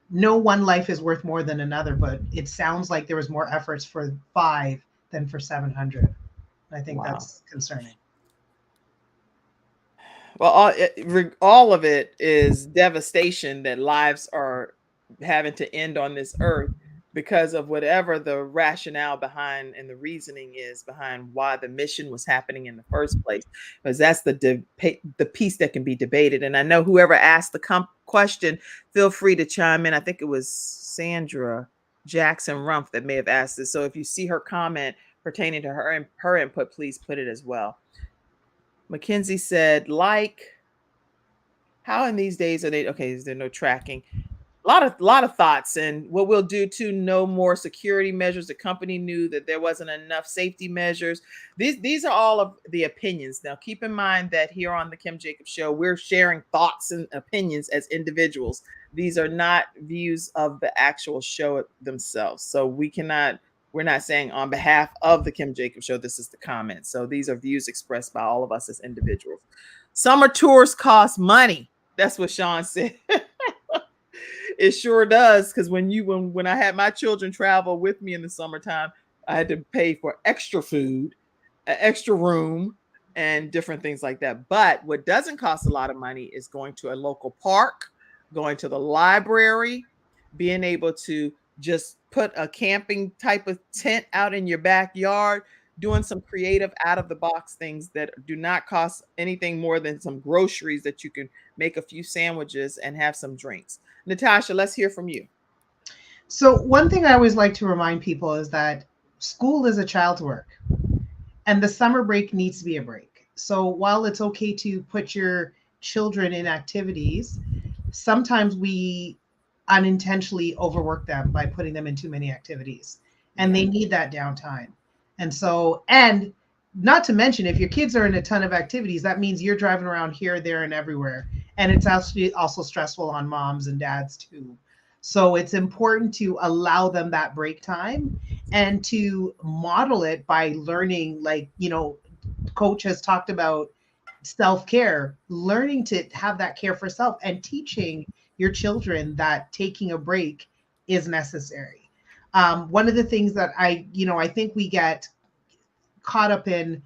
Speaker 3: No one life is worth more than another, but it sounds like there was more efforts for 5 than for 700. I think that's concerning.
Speaker 1: Well, all of it is devastation that lives are having to end on this earth because of whatever the rationale behind and the reasoning is behind why the mission was happening in the first place, because that's the piece that can be debated. And I know whoever asked the question, feel free to chime in. I think it was Sandra Jackson Rumpf that may have asked this. So if you see her comment pertaining to her input, please put it as well. Mackenzie said, how in these days are they? Okay, is there no tracking? A lot of thoughts, and what we'll do to no more security measures. The company knew that there wasn't enough safety measures. These are all of the opinions. Now, keep in mind that here on the Kim Jacobs Show, we're sharing thoughts and opinions as individuals. These are not views of the actual show themselves. So we're not saying on behalf of the Kim Jacobs Show, this is the comment. So these are views expressed by all of us as individuals. Summer tours cost money. That's what Sean said. It sure does, because when I had my children travel with me in the summertime, I had to pay for extra food, an extra room, and different things like that. But what doesn't cost a lot of money is going to a local park, going to the library, being able to just put a camping type of tent out in your backyard, doing some creative out of the box things that do not cost anything more than some groceries that you can make a few sandwiches and have some drinks. Natasha, let's hear from you.
Speaker 3: So one thing I always like to remind people is that school is a child's work, and the summer break needs to be a break. So while it's okay to put your children in activities, sometimes we unintentionally overwork them by putting them in too many activities, and they need that downtime. And not to mention, if your kids are in a ton of activities, that means you're driving around here, there, and everywhere. And it's also stressful on moms and dads too. So it's important to allow them that break time and to model it by learning, Coach has talked about self-care, learning to have that care for self, and teaching your children that taking a break is necessary. One of the things that I think we get caught up in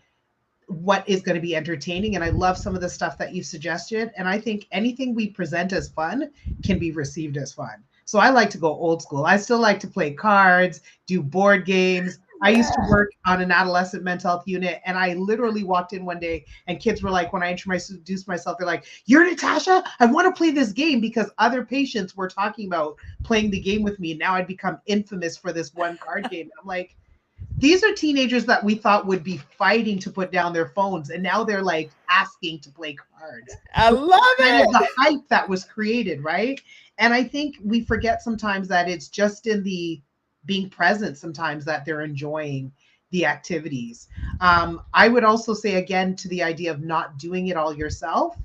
Speaker 3: what is going to be entertaining. And I love some of the stuff that you suggested. And I think anything we present as fun can be received as fun. So I like to go old school. I still like to play cards, do board games. I used to work on an adolescent mental health unit, and I literally walked in one day and kids were like, when I introduced myself, they're like, "You're Natasha? I want to play this game," because other patients were talking about playing the game with me. Now I'd become infamous for this one card game. I'm like, these are teenagers that we thought would be fighting to put down their phones, and now they're like asking to play cards.
Speaker 1: I love
Speaker 3: Kind of
Speaker 1: it.
Speaker 3: the hype that was created, right? And I think we forget sometimes that it's just in the being present sometimes that they're enjoying the activities. I would also say, again, to the idea of not doing it all yourself,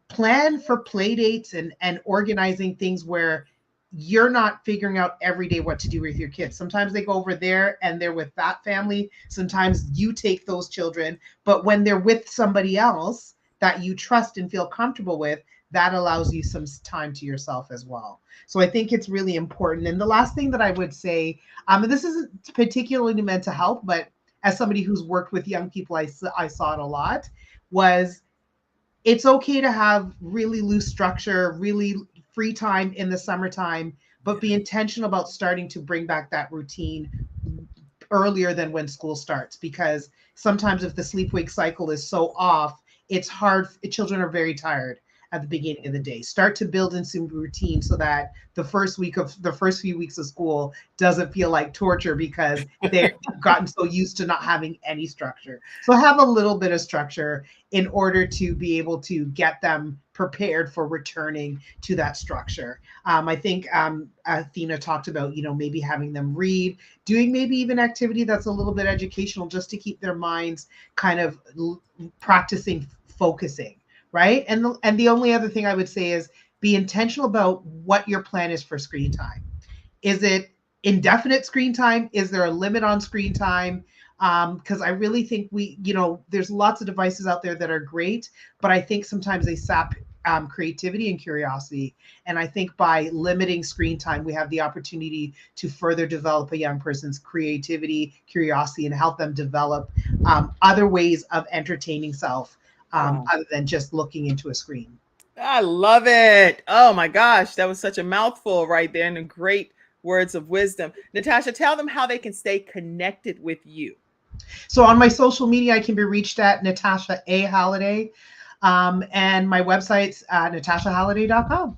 Speaker 3: plan for play dates and organizing things where you're not figuring out every day what to do with your kids. Sometimes they go over there and they're with that family. Sometimes you take those children, but when they're with somebody else that you trust and feel comfortable with, that allows you some time to yourself as well. So I think it's really important. And the last thing that I would say, this isn't particularly meant to help, but as somebody who's worked with young people, I saw it a lot, was it's okay to have really loose structure, really free time in the summertime, but be intentional about starting to bring back that routine earlier than when school starts, because sometimes if the sleep wake cycle is so off, it's hard. Children are very tired at the beginning of the day. Start to build in some routine so that the first few weeks of school doesn't feel like torture because they've gotten so used to not having any structure. So have a little bit of structure in order to be able to get them prepared for returning to that structure. I think Athena talked about, maybe having them read, doing maybe even activity that's a little bit educational just to keep their minds kind of practicing focusing. Right. And the only other thing I would say is be intentional about what your plan is for screen time. Is it indefinite screen time? Is there a limit on screen time? Because I really think there's lots of devices out there that are great, but I think sometimes they sap creativity and curiosity. And I think by limiting screen time, we have the opportunity to further develop a young person's creativity, curiosity, and help them develop other ways of entertaining self. Other than just looking into a screen.
Speaker 1: I love it. Oh my gosh, that was such a mouthful right there, and great words of wisdom. Natasha, tell them how they can stay connected with you.
Speaker 3: So on my social media, I can be reached at Natasha A. Halliday, and my website's natashahalliday.com.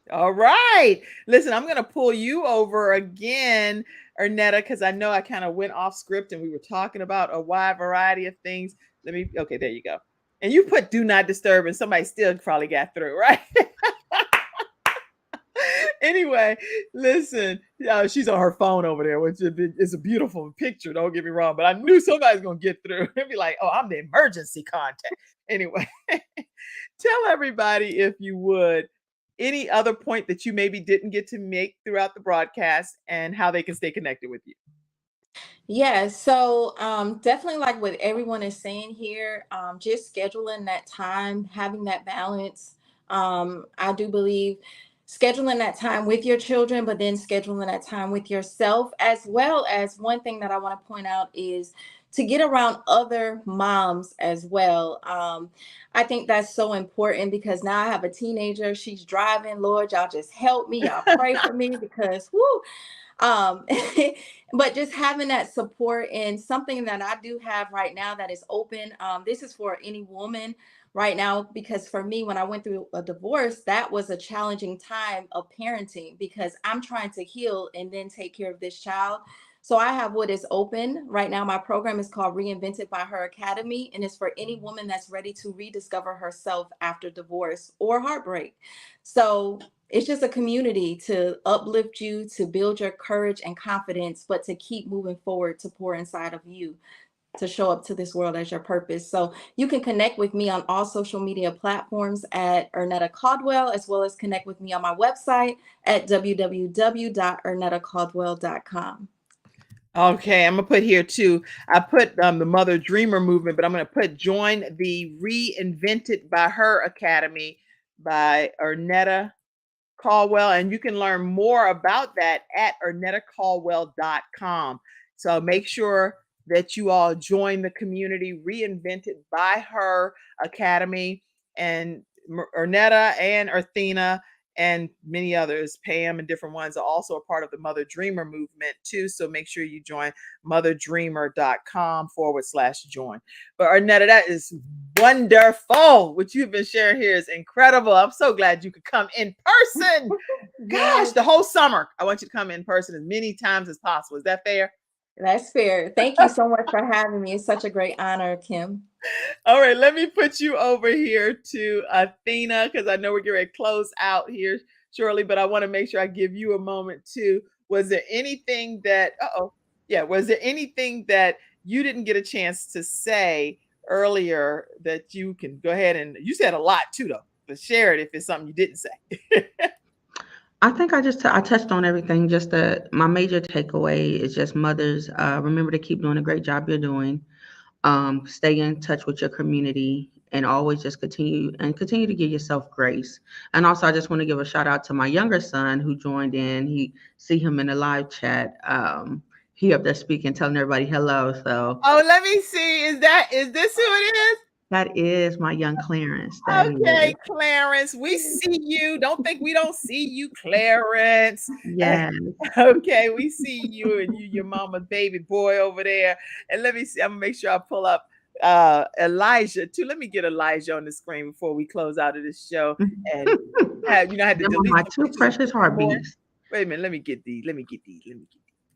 Speaker 1: All right. Listen, I'm going to pull you over again, Ernetta, because I know I kind of went off script and we were talking about a wide variety of things. Okay, there you go. And you put do not disturb and somebody still probably got through, right? Anyway, listen, she's on her phone over there, which is a beautiful picture. Don't get me wrong, but I knew somebody's going to get through and be like, oh, I'm the emergency contact. Anyway, tell everybody, if you would, any other point that you maybe didn't get to make throughout the broadcast and how they can stay connected with you.
Speaker 2: Yeah, so definitely like what everyone is saying here, just scheduling that time, having that balance. I do believe scheduling that time with your children, but then scheduling that time with yourself, as well as one thing that I want to point out is to get around other moms as well. I think that's so important because now I have a teenager. She's driving. Lord, y'all just help me. Y'all pray for me because whoo. um but just having that support, and something that I do have right now that is open, this is for any woman right now, because for me, when I went through a divorce, that was a challenging time of parenting because I'm trying to heal and then take care of this child. So I have what is open right now. My program is called Reinvented by Her Academy, and it's for any woman that's ready to rediscover herself after divorce or heartbreak. So it's just a community to uplift you, to build your courage and confidence, but to keep moving forward, to pour inside of you, to show up to this world as your purpose. So you can connect with me on all social media platforms at Ernetta Caldwell, as well as connect with me on my website at www.ernettacaldwell.com.
Speaker 1: Okay, I'm gonna put here too. I put the Mother Dreamer movement, but I'm gonna put join the Reinvented by Her Academy by Ernetta Caldwell, and you can learn more about that at ernettacaldwell.com. So make sure that you all join the community Reinvented by Her Academy, and Ernetta and Athena and many others, Pam and different ones, are also a part of the Mother Dreamer movement too. So make sure you join motherdreamer.com/join. But Arnetta, that is wonderful. What you've been sharing here is incredible. I'm so glad you could come in person. Gosh, the whole summer. I want you to come in person as many times as possible. Is that fair?
Speaker 2: That's fair. Thank you so much for having me. It's such a great honor, Kim.
Speaker 1: All right, let me put you over here to Athena, because I know we're getting ready to close out here shortly, but I want to make sure I give you a moment too. Was there anything that, was there anything that you didn't get a chance to say earlier that you can go ahead and, you said a lot too though, but share it if it's something you didn't say.
Speaker 4: I think I touched on everything. Just my major takeaway is just mothers, remember to keep doing a great job you're doing. Stay in touch with your community and always just continue to give yourself grace. And also, I just want to give a shout out to my younger son who joined in. He see him in the live chat. He up there speaking, telling everybody hello. So,
Speaker 1: oh, let me see. Is this who it is?
Speaker 4: That is my young Clarence.
Speaker 1: Okay, Clarence, we see you. Don't think we don't see you, Clarence.
Speaker 4: Yes.
Speaker 1: Okay, we see you and your mama's baby boy over there. And let me see, I'm gonna make sure I pull up Elijah too. Let me get Elijah on the screen before we close out of this show. And I had to delete
Speaker 4: my two precious heartbeats.
Speaker 1: Wait a minute, let me get these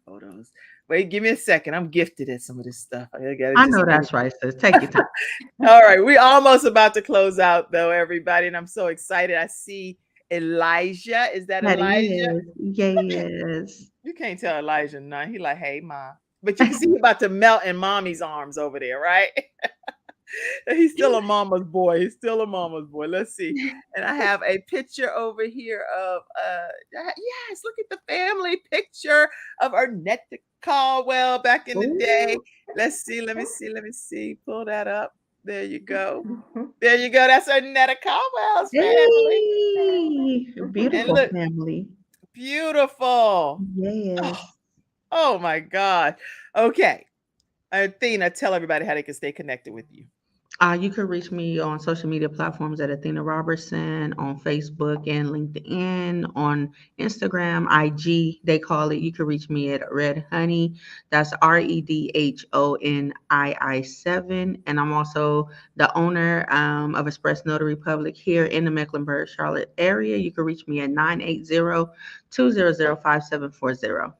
Speaker 1: photos. Wait, give me a second. I'm gifted at some of this stuff.
Speaker 4: I know that's right, sis. Take your time.
Speaker 1: All right, we're almost about to close out though, everybody, and I'm so excited. I see Elijah. Is that Elijah?
Speaker 4: Yes.
Speaker 1: You can't tell Elijah none. He like, hey, mom. But you can see he's about to melt in mommy's arms over there, right? He's still a mama's boy. Let's see. And I have a picture over here of yes, look at the family picture of Arnetta Caldwell back in the day. Let's see. Let me see. Pull that up. There you go. That's Arnetta Caldwell's family.
Speaker 4: Beautiful family.
Speaker 1: Beautiful.
Speaker 4: Yes.
Speaker 1: Oh my God. Okay. Athena, tell everybody how they can stay connected with you.
Speaker 4: You can reach me on social media platforms at Athena Robertson, on Facebook and LinkedIn, on Instagram, IG, they call it. You can reach me at Red Honey. That's REDHONII7. And I'm also the owner of Express Notary Public here in the Mecklenburg, Charlotte area. You can reach me at 980-200-5740.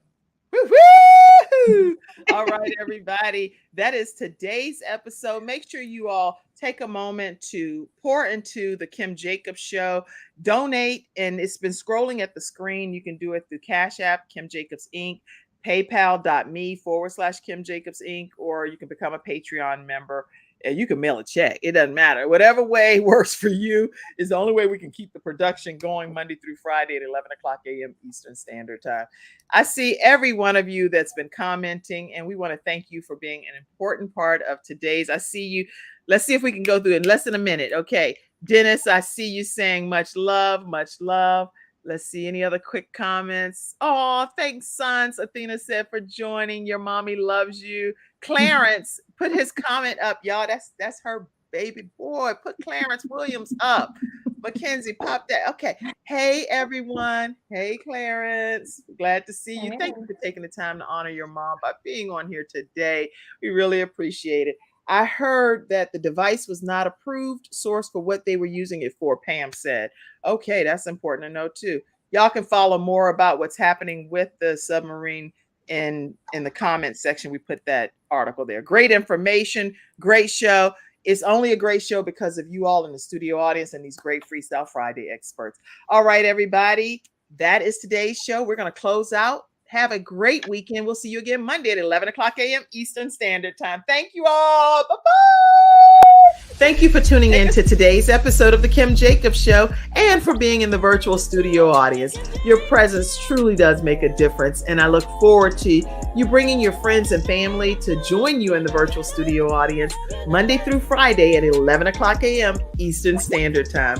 Speaker 1: Woo-hoo! All right, everybody. That is today's episode. Make sure you all take a moment to pour into the Kim Jacobs Show. Donate, and it's been scrolling at the screen. You can do it through Cash App, Kim Jacobs Inc., paypal.me/Kim Jacobs Inc., or you can become a Patreon member. And you can mail a check. It doesn't matter. Whatever way works for you is the only way we can keep the production going Monday through Friday at 11 o'clock a.m. Eastern Standard Time. I see every one of you that's been commenting, and we want to thank you for being an important part of today's. I see you. Let's see if we can go through in less than a minute. Okay. Dennis, I see you saying much love, much love. Let's see any other quick comments. Oh, thanks, sons. Athena said for joining. Your mommy loves you. Clarence put his comment up, y'all. That's her baby boy. Put Clarence Williams up. Mackenzie, pop that. Okay. Hey, everyone. Hey, Clarence. Glad to see you. Thank you for taking the time to honor your mom by being on here today. We really appreciate it. I heard that the device was not approved source for what they were using it for, Pam said. Okay, that's important to know too. Y'all can follow more about what's happening with the submarine in the comment section. We put that article there. Great information, great show. It's only a great show because of you all in the studio audience and these great Freestyle Friday experts. All right, everybody, that is today's show. We're going to close out. Have a great weekend. We'll see you again Monday at 11 o'clock a.m. Eastern Standard Time. Thank you all. Bye-bye. Thank you for tuning in to today's episode of The Kim Jacobs Show and for being in the virtual studio audience. Your presence truly does make a difference, and I look forward to you bringing your friends and family to join you in the virtual studio audience Monday through Friday at 11 o'clock a.m. Eastern Standard Time.